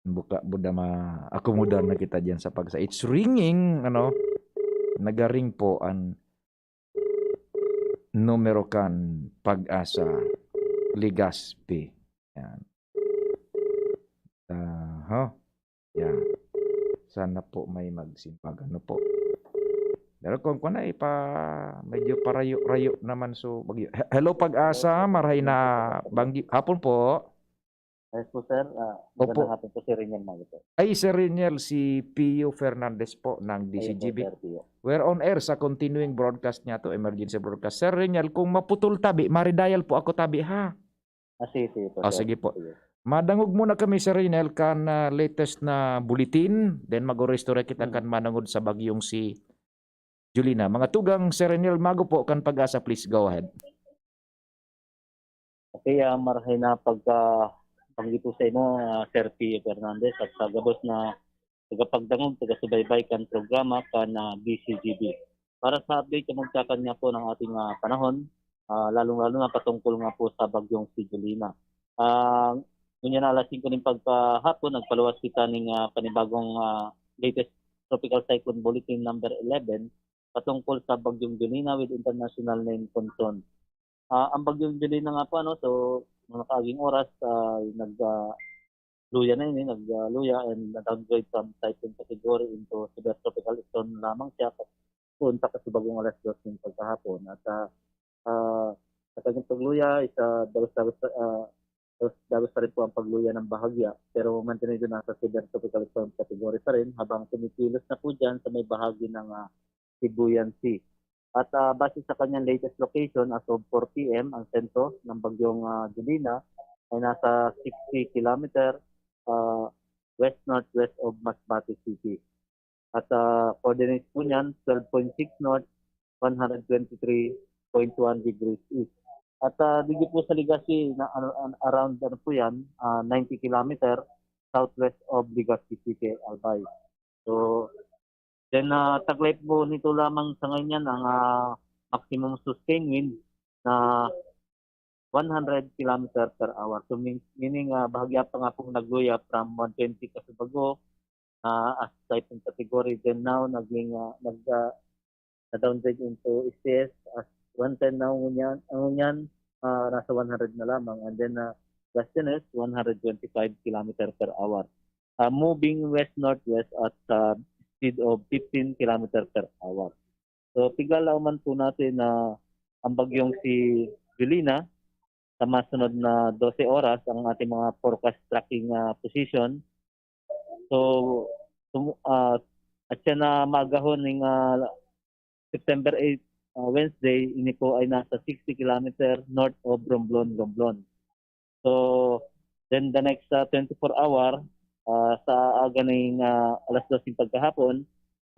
buda ma-akomodar na kita diyan sa pagsa. It's ringing, nagaring po ang numero kan pag-asa Ligaspi. Yan. Yan. Sana po may magsimpag. Po. Pero kung na medyo parayo-rayo naman so bagyo. Hello pag-asa, marahay na banggi. Hapon po. Yes po sir. Magandang hapon po si Reniel Magito. Ay, Sir Reniel, si Pio Fernandez po ng DCGB. We're on air sa continuing broadcast niya to, emergency broadcast. Sir Reniel, kung maputol tabi, maridial po ako tabi ha. Sige po. Sige po. Madangog muna kami Sir Reniel kan latest na bulletin, then mag-restore kita kan manangod sa bagyong si Julina. Mga tugang Sir Reniel Mago po kan pag-asa, please go ahead. Okay, marahay na panggito sa imo Sir Pio Fernandez at tagabos na tagapagdangog, taga-subaybay kan programa kan BCGB. Para sa update kamagtakan niya po ng ating panahon, lalong-lalo na patungkol nga po sa bagyong si Julina. Ngunyan na alas 5 ng pagkahapon, nagpaluwas kita ng panibagong latest tropical cyclone bulletin number 11 patungkol sa bagyong Julina with international name concern. Ang bagyong Julina nga po, so mga nakaaging oras, nagluya and downgrade from cyclone category into severe tropical storm lamang siya punta kasi bagong alas 2 ng pagkahapon. At sa kanyang pagluya, dalos pa rin po ang pagluya ng bahagya, pero mantinay doon nasa severe tropical storm category pa rin habang tumikilos na po dyan sa may bahagi ng Sibuyan Sea. At base sa kanyang latest location, as of 4 p.m., ang sentro ng bagyong Julina ay nasa 60 km west-northwest of Masbate City. At coordinates po niyan, 12.6 north, 123.1 degrees east. At dito po sa Legazpi, around 90 km southwest of Legazpi City, Albay. So, then taglay po nito lamang sa ngayon yan ang maximum sustained wind na 100 km per hour. So, meaning bahagya pa nga pong nagluya from 120 Kasubago as typhoon category. Then now, na-downgrade into STS as 110 na ngunyan, nasa 100 na lamang. And then, gustiness, 125 km per hour. Moving west-northwest at speed of 15 km per hour. So, tigalaman po natin na ang bagyong si Julina sa masunod na 12 oras ang ating mga forecast tracking position. So, at siya na magahon ng September 8, Wednesday, ini po ay nasa 60 km north of Romblon. So, then the next 24 hour, sa aga ng alas 2 pagkahapon,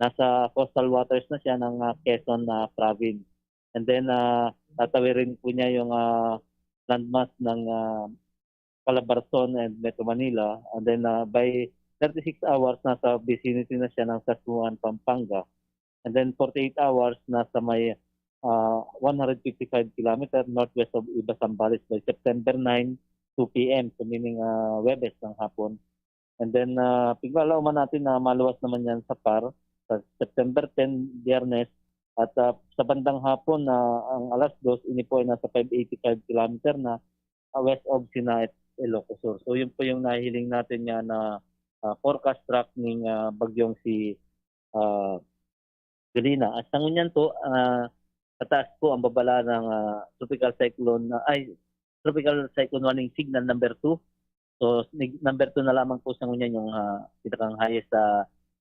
nasa coastal waters na siya ng Quezon province. And then, tatawirin po niya yung landmass ng Calabarzon and Metro Manila. And then, by 36 hours, nasa vicinity na siya ng Sasmuan, Pampanga. And then, 48 hours, nasa may 155 km northwest of Iba, Zambales by September 9, 2 p.m. So meaning Webes ng hapon. And then paglalauman natin na maluwas naman yan sa PAR sa September 10, Biyernes. At sa bandang hapon na ang alas 2, ini po ay nasa 585 km na west of Sinaet, Ilocos Sur. So yun po yung nahiling natin niya na forecast track ng bagyong si Jolina. At sa ngunyan po, pataas po ang babala ng tropical cyclone warning signal number 2. So number 2 na lamang po sa ngunyan yung pinakang highest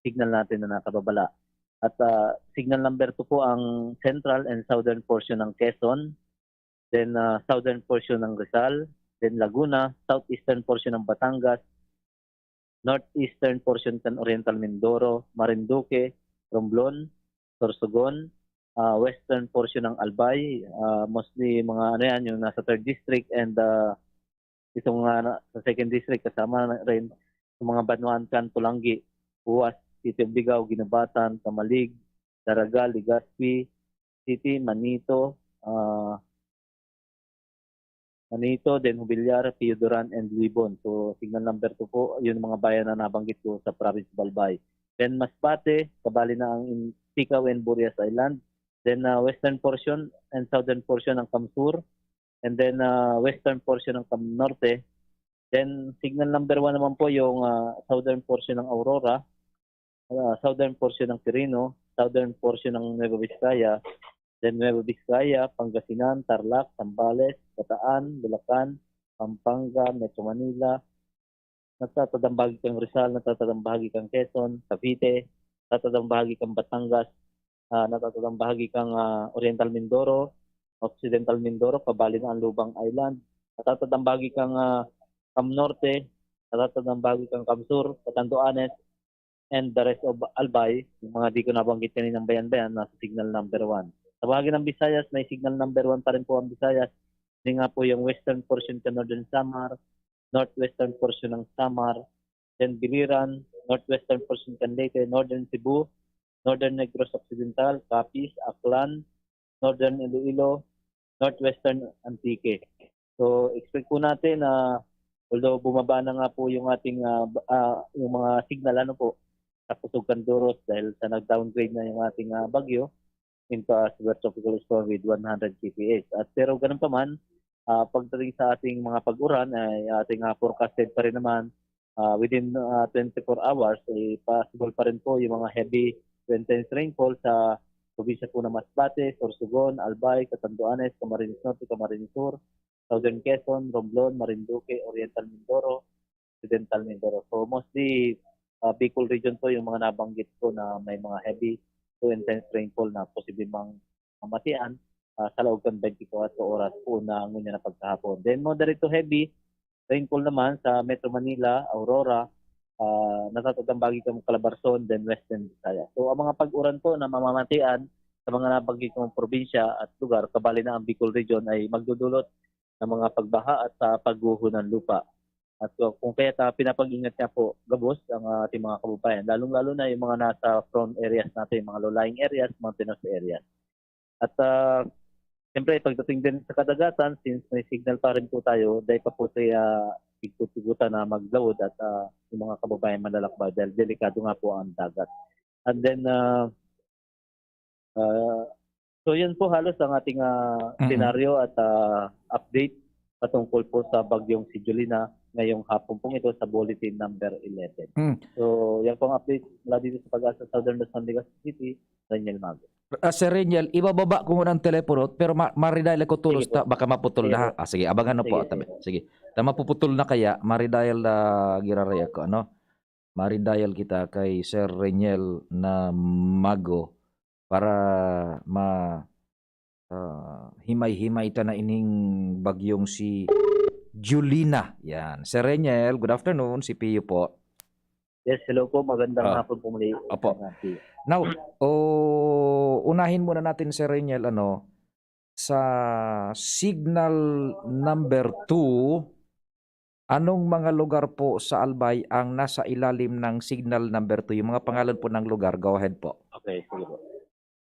signal natin na nakababala. At signal number 2 po ang central and southern portion ng Quezon, then southern portion ng Rizal, then Laguna, southeastern portion ng Batangas, northeastern portion ng Oriental Mindoro, Marinduque, Romblon, Sorsogon, western portion ng Albay, mostly mga ano yan, yung nasa 3rd district and itong sa 2nd district kasama na rin yung mga Banuancan, Pulangi, Huas, City of Bigao, Ginabatan, Tamalig, Daragal, Legazpi City, Manito, then Hubilyar, Piodoran, and Libon. So signal number 2 po, yun mga bayan na nabanggit ko sa province of Albay. Then Masbate, kabali na ang Tikaw and Burias Island. Then western portion and southern portion ng Kamsur. And then western portion ng Norte. Then signal number 1 naman po yung southern portion ng Aurora, southern portion ng Quirino, southern portion ng Nueva Vizcaya, then Nueva Vizcaya, Pangasinan, Tarlac, Zambales, Bataan, Bulacan, Pampanga, Metro Manila, natatadambahagi kang Rizal, natatadambahagi kang Quezon, Cavite, natatadambahagi kang Batangas, natatadambahagi kang Oriental Mindoro, Occidental Mindoro, kabali na ang Lubang Island, natatadambahagi kang Cam Norte, natatadambahagi kang Camsur, Catanduanes, and the rest of Albay, yung mga di ko nabanggit kaninang bayan-bayan, nasa signal number 1. Sa bahagi ng Visayas, may signal number 1 pa rin po ang Visayas. Hindi nga po yung western portion ng Northern Samar, northwestern portion ng Samar, then Biliran, northwestern portion ng Leyte, northern Cebu, northern Negros Occidental, Capiz, Aklan, northern Iloilo, northwestern Antique. So expect po natin na although bumaba na nga po yung ating yung mga signal sa Pusog Canduros dahil sa nag-downgrade na yung ating bagyo into a severe tropical storm with 100 kph. At pero ganun pa man, pagdating sa ating mga pag-uran ay ating forecasted pa rin naman within 24 hours ay possible pa rin po yung mga heavy to intense rainfall sa probinsya po ng Masbate, Sorsogon, Albay, Catanduanes, Camarines Norte, Camarines Sur, Southern Quezon, Romblon, Marinduque, Oriental Mindoro, Occidental Mindoro. So mostly Bicol region po yung mga nabanggit ko na may mga heavy to intense rainfall na posibleng mamatian sa loob ng 24 oras po na ngunya na pagkahapon. Then moderate to heavy rainfall naman sa Metro Manila, Aurora, natatagambagi kang Calabarzon, then Western Visayas. So ang mga pag-uran po na mamamatian sa mga nabanggit kong probinsya at lugar, kabali na ang Bicol region ay magdudulot ng mga pagbaha at pagguho ng lupa. At kung kaya pinapag-ingat niya po gabos ang ating mga kababayan, lalong-lalo na yung mga nasa prone areas natin, mga low-lying areas, mountainous areas. At siyempre, pagdating din sa kadagatan, since may signal pa rin po tayo, dahil pa po siya pigutan na maglawod at yung mga kababayan malalakbay dahil delikado nga po ang dagat. And then, so yun po halos ang ating senaryo at update patungkol po sa bagyong si Jolina ngayong hapon pong ito sa bulletin number 11. So yan pong update mula dito sa Pag-asa Southern Luzon, Legazpi City, Daniel Mago. Sir Reniel, ibababa ko muna ang telepono pero maridial ko tulos ta, baka maputol na. Sige, abangan na po. Sige. Mapuputol na kaya, maridial na giraraya ko. Maridial kita kay Sir Reniel na Mago para himay-himay ta na ining bagyong si Jolina. Yan. Sir Reniel, good afternoon. Si Pio po. Yes, hello po. Magandang hapon po muli. Opo. Now, unahin muna natin, Sir Reniel, sa signal number 2, anong mga lugar po sa Albay ang nasa ilalim ng signal number 2? Yung mga pangalan po ng lugar. Go ahead po. Okay, sige po.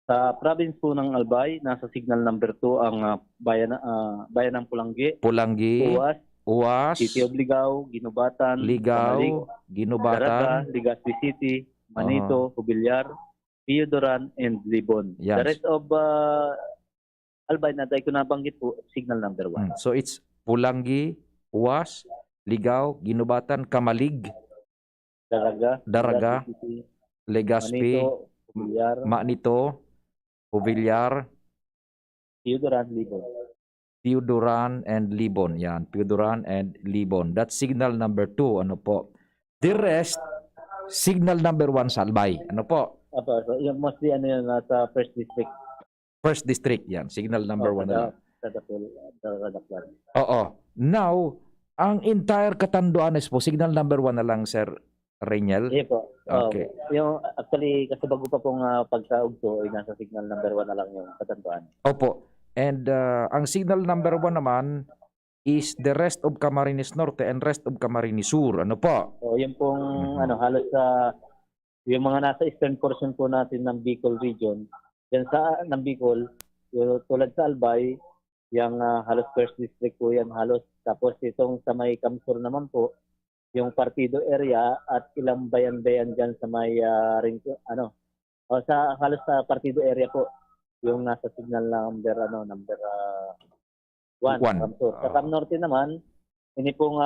Sa province po ng Albay, nasa signal number 2 ang bayan ng Pulangi, Pulangi, Huas, UAS, City of Ligao, Ginubatan, Ligao, Tamalig, Daraga, Ginubatan. Legazpi City, Manito, Jubilar, Piodoran, and Libon. Yes. The rest of Albay na tayo ko nabanggit po, signal number 1. So it's Pulangi, UAS, Ligao, Ginubatan, Kamalig, Daraga, Daraga, Legazpi City, Legazpi, Manito, Jubilar, Manito, Jubilar, Piodoran, Libon. Piodoran and Libon. Yan, Piodoran and Libon. That's signal number 2. Ano po? The rest, signal number 1 sa Albay. Ano po? So, yung mostly yun, nasa first district. First district yan. Signal number 1 na lang. Sa Daklan. Oo. Now, ang entire Catanduanes po, signal number 1 na lang, Sir Reynel. Iya po. Okay. Yung actually, kasi bago pa pong pagkaugto, ay nasa signal number 1 na lang yung Catanduanes. Opo. And ang signal number 1 naman is the rest of Camarines Norte and rest of Camarines Sur. Ano po? So, yun pong halos sa yung mga nasa eastern portion po natin ng Bicol region. Yan sa ng Bicol, yung, tulad sa Albay, yung halos first district po yan halos. Tapos itong sa may Kamsur naman po, yung partido area at ilang bayan-bayan dyan sa may sa halos sa partido area po yung nasa signal number 1 Kamsur. Sa Cam Norte naman, ini pong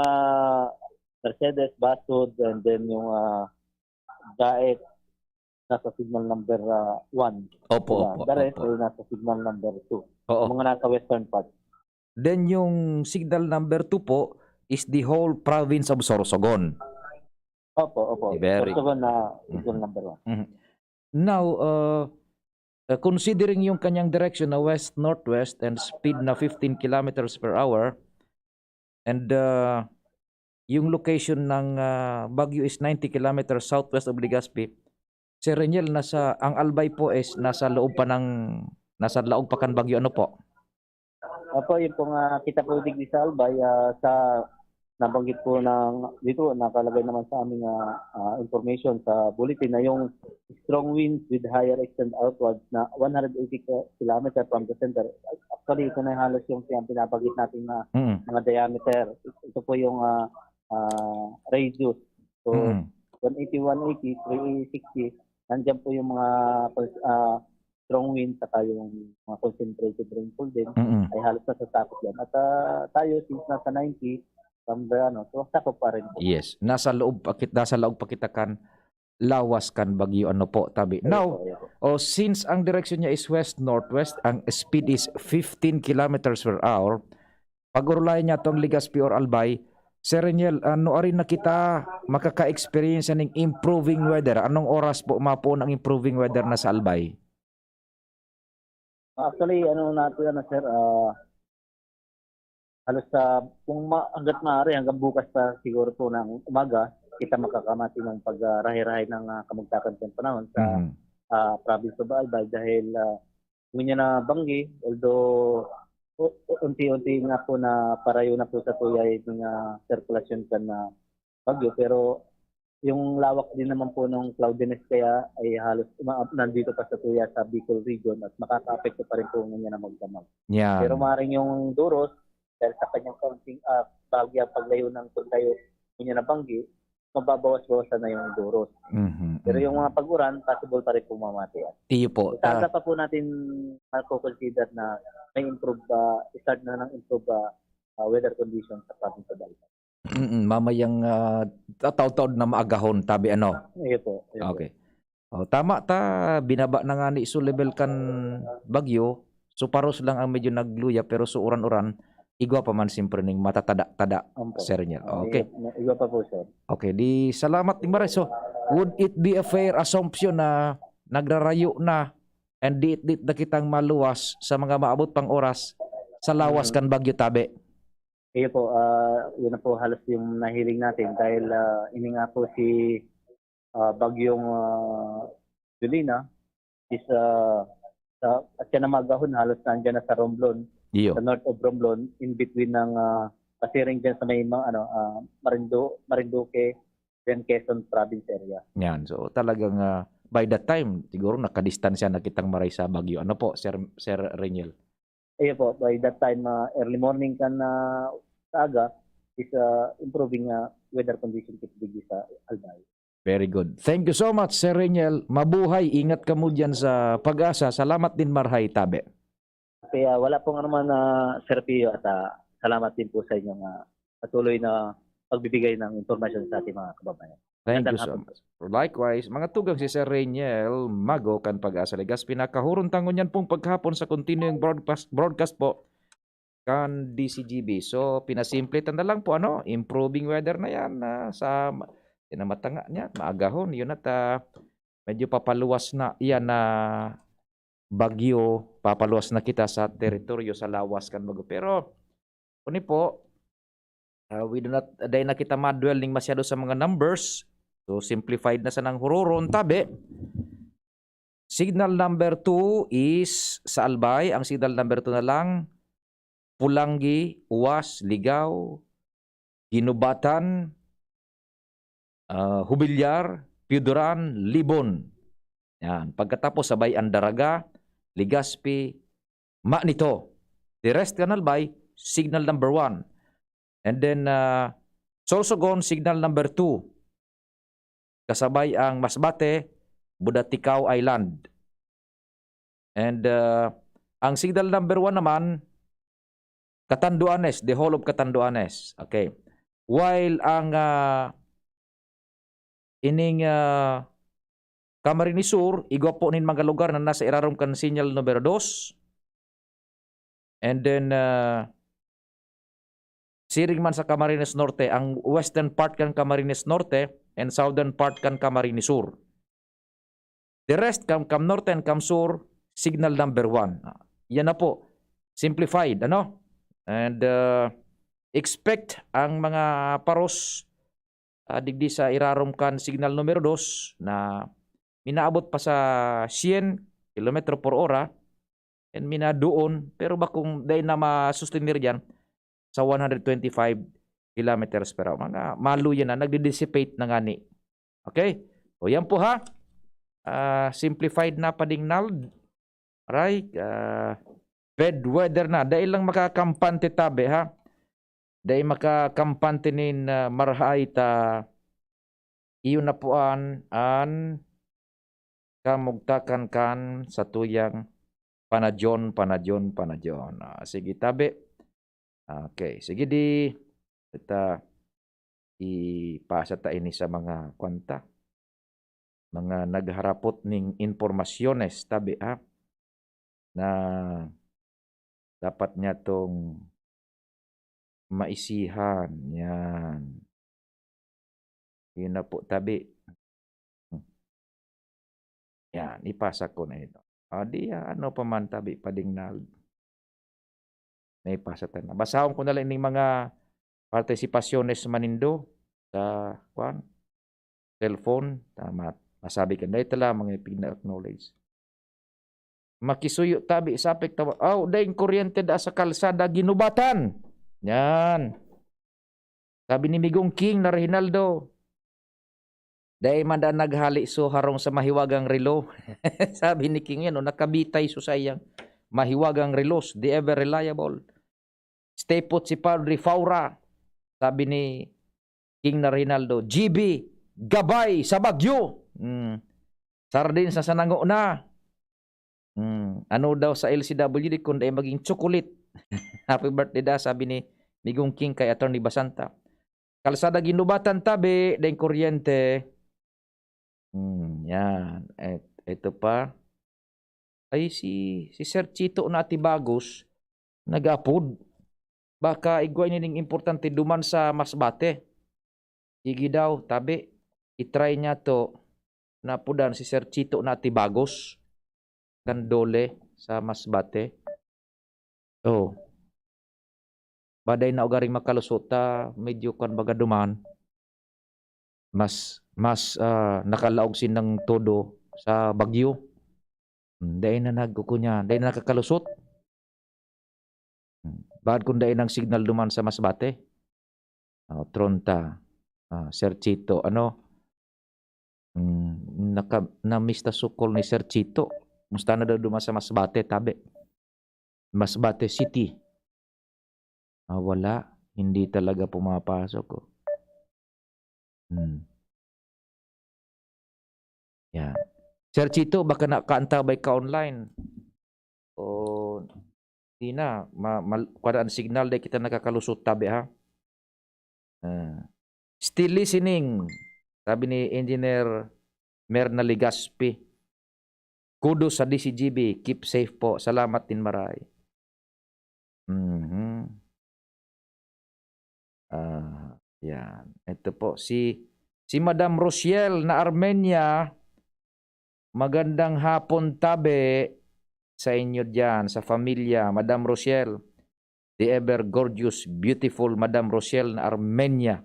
Mercedes, Basud, and then yung Daet nasa signal number 1. Opo. The rest ay nasa signal number 2. Oo. Mga nasa western part. Then yung signal number 2 po is the whole province of Sorsogon. Opo. Very Sorsogon na signal number 1. Now, considering yung kanyang direction na west-northwest and speed na 15 kilometers per hour, and yung location ng Baguio is 90 kilometers southwest of Legazpi, si Reynel, ang Albay po is nasa loob pa kan Baguio. Ano po? Opo, yung pong kita po digdi sa Albay, sa nabanggit po dito, nakalagay naman sa aming information sa bulletin na yung strong winds with higher extent outwards na 180 km from the center. Actually, ito na halos yung pinapagit natin na mga diameter. Ito po yung radius. So, 180, 180, 360, nandiyan po yung mga strong wind saka yung mga concentrated rainfall din ay halos nasatakot yan. At tayo, since nasa 90, so sakop pa rin po. Yes, nasa loob pa kita kan lawas kan Baguio. Ano po, tabi. Now, since ang direction niya is west-northwest, ang speed is 15 kilometers per hour, pag-urulayan niya tong Legazpi or Albay, Sir Reynel, ano rin na kita makaka-experience ng improving weather? Anong oras po mapo ng improving weather na sa Albay? Actually, sir, halos kung hanggat maaari, hanggang bukas pa siguro po ng umaga, kita makakamati ng pagrahe-rahe ng kamagtakan ng panahon sa province of Albay dahil hindi niya na banggi, although unti-unti nga po na parayo na po sa tuyay ng circulation kan na bagyo, pero yung lawak din naman po ng cloudiness kaya ay halos nandito pa sa tuya sa Bicol region at makaka-apekto pa rin po niya na magdamag. Yeah. Pero maaaring yung Duros, dahil sa kanyang counting bagya paglayo ng kuntayo niya na banggi, mababawas-bawasan na yung Duros. Pero yung mga pag-uran, possible pa rin pumamati. Iyo po. Saka pa po natin consider na may start na ng improve weather conditions sa province of Albay. Mamayang taw-taw na maagahon, tabi ano? Iyo po. Okay. Tama binaba na nga ni iso level kan Bagyo, so paros lang ang medyo nagluya, pero so uran-uran, igwa pa man simpre ning matatada-tada, Sir Reynel. Okay. Igwa pa po, sir. Okay, di salamat ni Maray. So, would it be a fair assumption na nagrarayo na and di na kitang maluwas sa mga maabot pang oras sa lawas kan Bagyo, tabi? Iyo po, yun na po halos yung nahiling natin dahil ini nga po si Bagyong Julina is at siya na magahon halos nandiyan na sa Romblon, sa north of Romblon, in between ng pasiring dyan sa may Marinduque, then Quezon province area. Yan, so talagang by that time, siguro nakadistansya na kitang Maray sa Bagyo. Ano po, Sir Reynel? Iyo po, by that time, early morning kan sa aga, is improving weather condition digdi sa Albay. Very good. Thank you so much, Sir Reniel. Mabuhay, ingat ka mo dyan sa Pag-asa. Salamat din, Marhay Tabe. Kaya wala pong naman Sir Pio, at salamat din po sa inyong patuloy na pagbibigay ng impormasyon sa ating mga kababayan. Thank you Magandang so much. Likewise, mga tugang si Sir Reniel Mago kan Pag-asa Legazpi, pinakahurong tangon yan pong paghapon sa continuing broadcast po kan DCGB. So, pinasimplitan na lang po, improving weather na yan sa tinamatanga niya, maagahon. Yun at medyo papaluwas na yan na bagyo, papaluwas na kita sa teritoryo sa lawas kan bago. Pero, kuni po, we do not, dahil na kita madwelling masyado sa mga numbers, so simplified na sa nang huroron tabi. Signal number 2 is sa Albay. Ang signal number 2 na lang, Pulangi, Uwas, Ligaw, Ginubatan, Hubilyar, Piuduran, Libon. Yan. Pagkatapos sabay Andaraga, Legazpi, Manito. The rest kan Albay, signal number 1. And then Sorsogon, signal number 2. Kasabay ang Masbate, Budaticao Island. And ang signal number 1 naman, Catanduanes, the whole of Catanduanes. Okay. While ang ining Camarines Sur, igwa po nin mga lugar na nasa irarom kan signal number 2. And then siring man sa Camarines Norte, ang western part kan Camarines Norte and southern part kan Camarines Sur. The rest Cam Norte and Cam Sur, signal number 1. Yan na po. Simplified, And expect ang mga paros digdi sa irarom kan signal numero 2 na minaabot pa sa 100 km per hora and minadoon, pero bakong dahil na masustenir dyan sa 125 km per hour. Mga maluyan na, nagdi-dissipate na nga ni. Okay? O yan po ha. Simplified na padingnal. Right? Bad weather na. Dahil lang makakampante tabi ha. Dahil makakampante nin Marhay ta iyon na po an kamugtakan kan sa tuyang panadyon. Sige tabi. Okay. Sige di. Kita ipasa ta ini sa mga kwanta. Mga nagharapot ning informasyones tabi ha. Na dapat niya tong maisihan. Yan. Yun na po tabi. Yan. Ipasa ko na ito. Ano pa man tabi padingnal. Naipasa ta na. Basahon ko na lang ng mga partisipasyones manindo sa cellphone. Tama. Masabi ka na ito lang mga pina-acknowledge. Makisuyo tabi sapik tawa. Daing kuryente da sa kalsada Ginubatan. Yan. Sabi ni Migong King na Reynaldo. Dahil manda naghali so harong sa mahiwagang relo. Sabi ni King yan, nakabitay so sayang mahiwagang relos, the ever reliable. Stay put si Padre Faura. Sabi ni King na Reynaldo, GB, gabay sa Bagyo. Sardin sa sanango na. Ano daw sa LCWD kung ay maging chocolate. Happy birthday da, sabi ni Migong King kay Attorney Basanta. Kalsada Ginubatan tabi, dahil kuryente. Yan. Ito pa. Ay si Sir Chito na Atibagos, nag-upload. Baka igway nining importante duman sa Masbate. Sige daw, tabi. I-try niya to na pudan si Sir Chito na Atibagos. Kandole sa Masbate. Baday na ugaring makalusota, medyo kan bagaduman. Mas nakalaog sin ng todo sa Bagyo. Dahil na nagkukunya, dahil na nakakalusot. Bakit kung dahil ng signal duman sa Masbate? Tronta, Sir Chito, na-miss na sukol ni Sir Chito. Musta na daw duman sa Masbate, tabi. Masbate City. Wala. Hindi talaga pumapasok. Oh. Yan. Sir Chito, baka nakaantabay ka online. O, hindi na. Kung signal dahil kita nakakalusot tabi ha. Still listening. Sabi ni Engineer Merna Ligaspi. Kudos sa DCGB. Keep safe po. Salamat din maray. Yan. Ito po. Si Madam Rochelle na Armenia. Magandang hapon tabi sa inyo dyan, sa familia. Madam Rochelle. The ever gorgeous, beautiful Madam Rochelle na Armenia.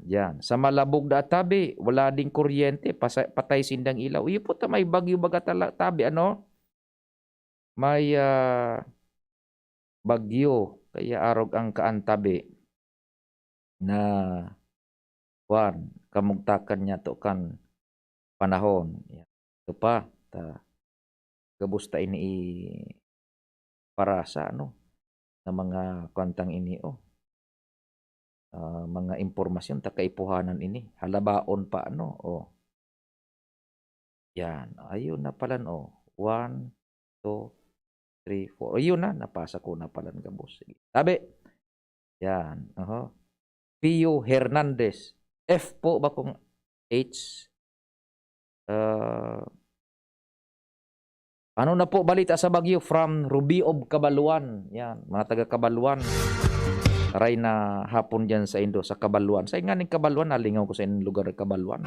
Yan. Sa Malabog na tabi, wala ding kuryente, patay sindang ilaw. Iyo po may bagyo baga tabi, ano? May bagyo, kaya arog ang kaantabi na kamugtakan niya to kan panahon. Yan. Ito pa, gabusta ini para sa ano, na mga kwantang ini, mga impormasyon takaipuhanan ini halabaon pa ano yan ayun na pala 1, 2, 3, 4 ayun na napasa ko na pala gabos tabi yan Pio Hernandez F po ba kung H ano na po balita sa Baguio from Ruby of Cabaluan yan mga taga Cabaluan aray na hapon dyan sa Indo, sa Cabaluan. Sa nga ng Cabaluan, nalingaw ko sa inyong lugar ng Cabaluan.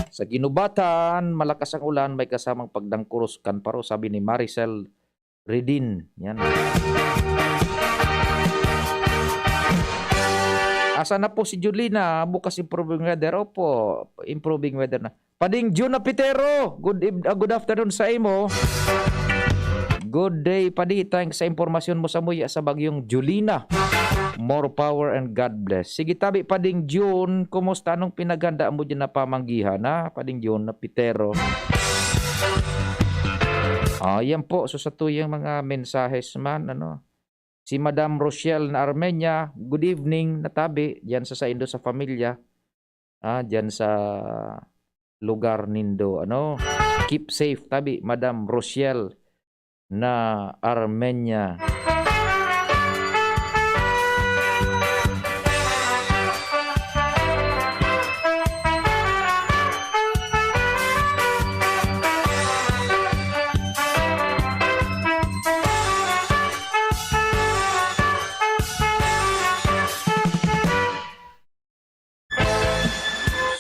Sa Ginubatan, malakas ang ulan, may kasamang pagdangkuros kanparo, sabi ni Maricel Redin. Yan. Asa na po si Julina? Bukas improving weather. Opo, improving weather na. Pading June Napitero. Good afternoon sa imo. Good day, Padi. Thanks sa impormasyon mo sa muya sa bagyong Julina. More power and God bless. Sige tabi, Pading June. Kumusta? Anong pinaganda mo dyan na pamanggihan, ha? Pading June Napitero. Yan po. So sa tuyang mga mensahes man, ano? Si Madam Rochelle na Armenia, good evening, natabi, dyan sa Indo sa familia, dyan sa lugar nindo, ano, keep safe, tabi, Madam Rochelle na Armenia.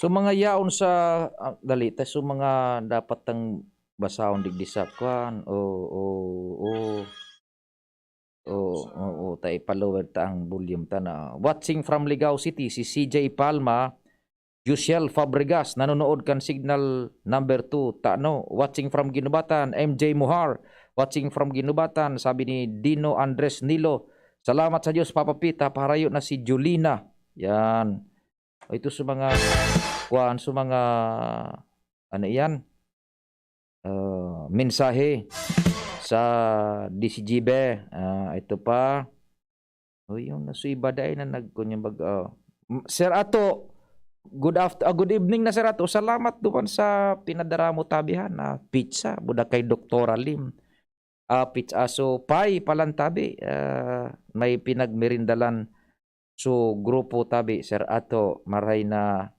So mga yaon sa dalita, so mga dapat tang basahon digdisakwan tay palower ta ang volume ta na. Watching from Ligao City, si CJ Palma, Yusiel Fabregas, nanonood kan signal number 2, Tano. Watching from Ginubatan, MJ Muhar, watching from Ginubatan, sabi ni Dino Andres Nilo, salamat sa Diyos, Papa Pita, parayo na si Julina. Yan. Ito sa mga ano yan, mensahe sa DCGB. Ito pa, yung nasuibaday na nagkunyang Sir Ato, good evening na Sir Ato, salamat doon sa pinadara mo tabihan na pizza buda kay Dr. Lim. Pizza so pay palantabi, may pinagmerindalan so grupo tabi Sir Ato, maray na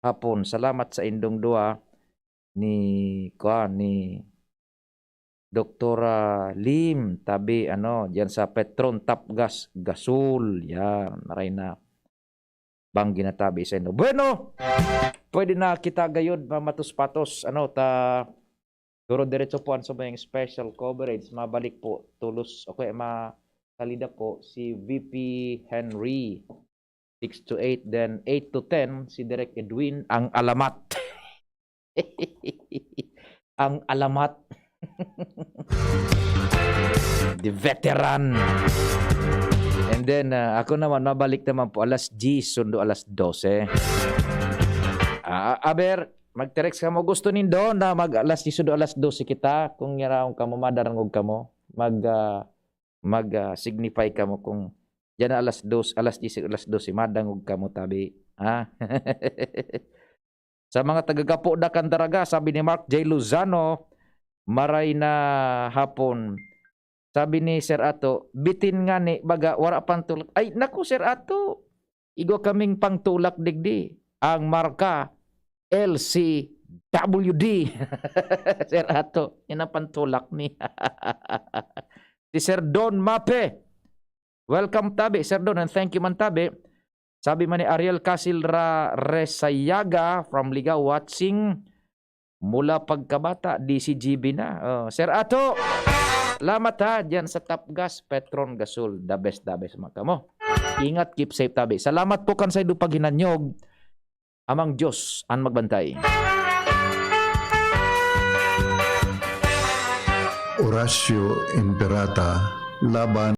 hapon. Salamat sa indong dua ni Dr. Lim tabi ano diyan sa Petron Tapgas Gasol. Yan, maray na banggi na tabi sa indo. Bueno, pwede na kita gayod matus-patos ano ta duro diretso po sa mga special coverage. Mabalik po tulos okay salida po si VP Henry 6 to 8, then 8 to 10 si Direk Edwin ang alamat. Ang alamat. The veteran. And then, ako naman, mabalik naman po alas 10, sundo alas 12. Aber, mag-text ka mo. Gusto nindo na alas 10, sundo alas 12 kita. Kung yaraong ka mo, madarangog ka mo. Mag-signify ka mo kung yan na alas 10, alas 12, madangog ka mo tabi. Ha? Sa mga taga-Kapudakan talaga, sabi ni Mark J. Luzano, maray na hapon. Sabi ni Sir Ato, bitin nga ni, baga, wala pang tulak. Ay, naku Sir Ato, igo kaming pang tulak digdi. Ang marka, LCWD. Sir Ato, yan ang pantulak ni. Si Sir Don Mape. Welcome tabi, Sir Don, and thank you man tabi. Sabi man ni Ariel Casilra Resayaga from Liga, watching mula pagkabata, DCGB na. Sir Ato, salamat ha, dyan sa Top Gas, Petron Gasol, the best mga kamo. Ingat, keep safe tabi. Salamat po kan sa ido paghinanyog, amang Diyos ang magbantay. Horacio Imperata, laban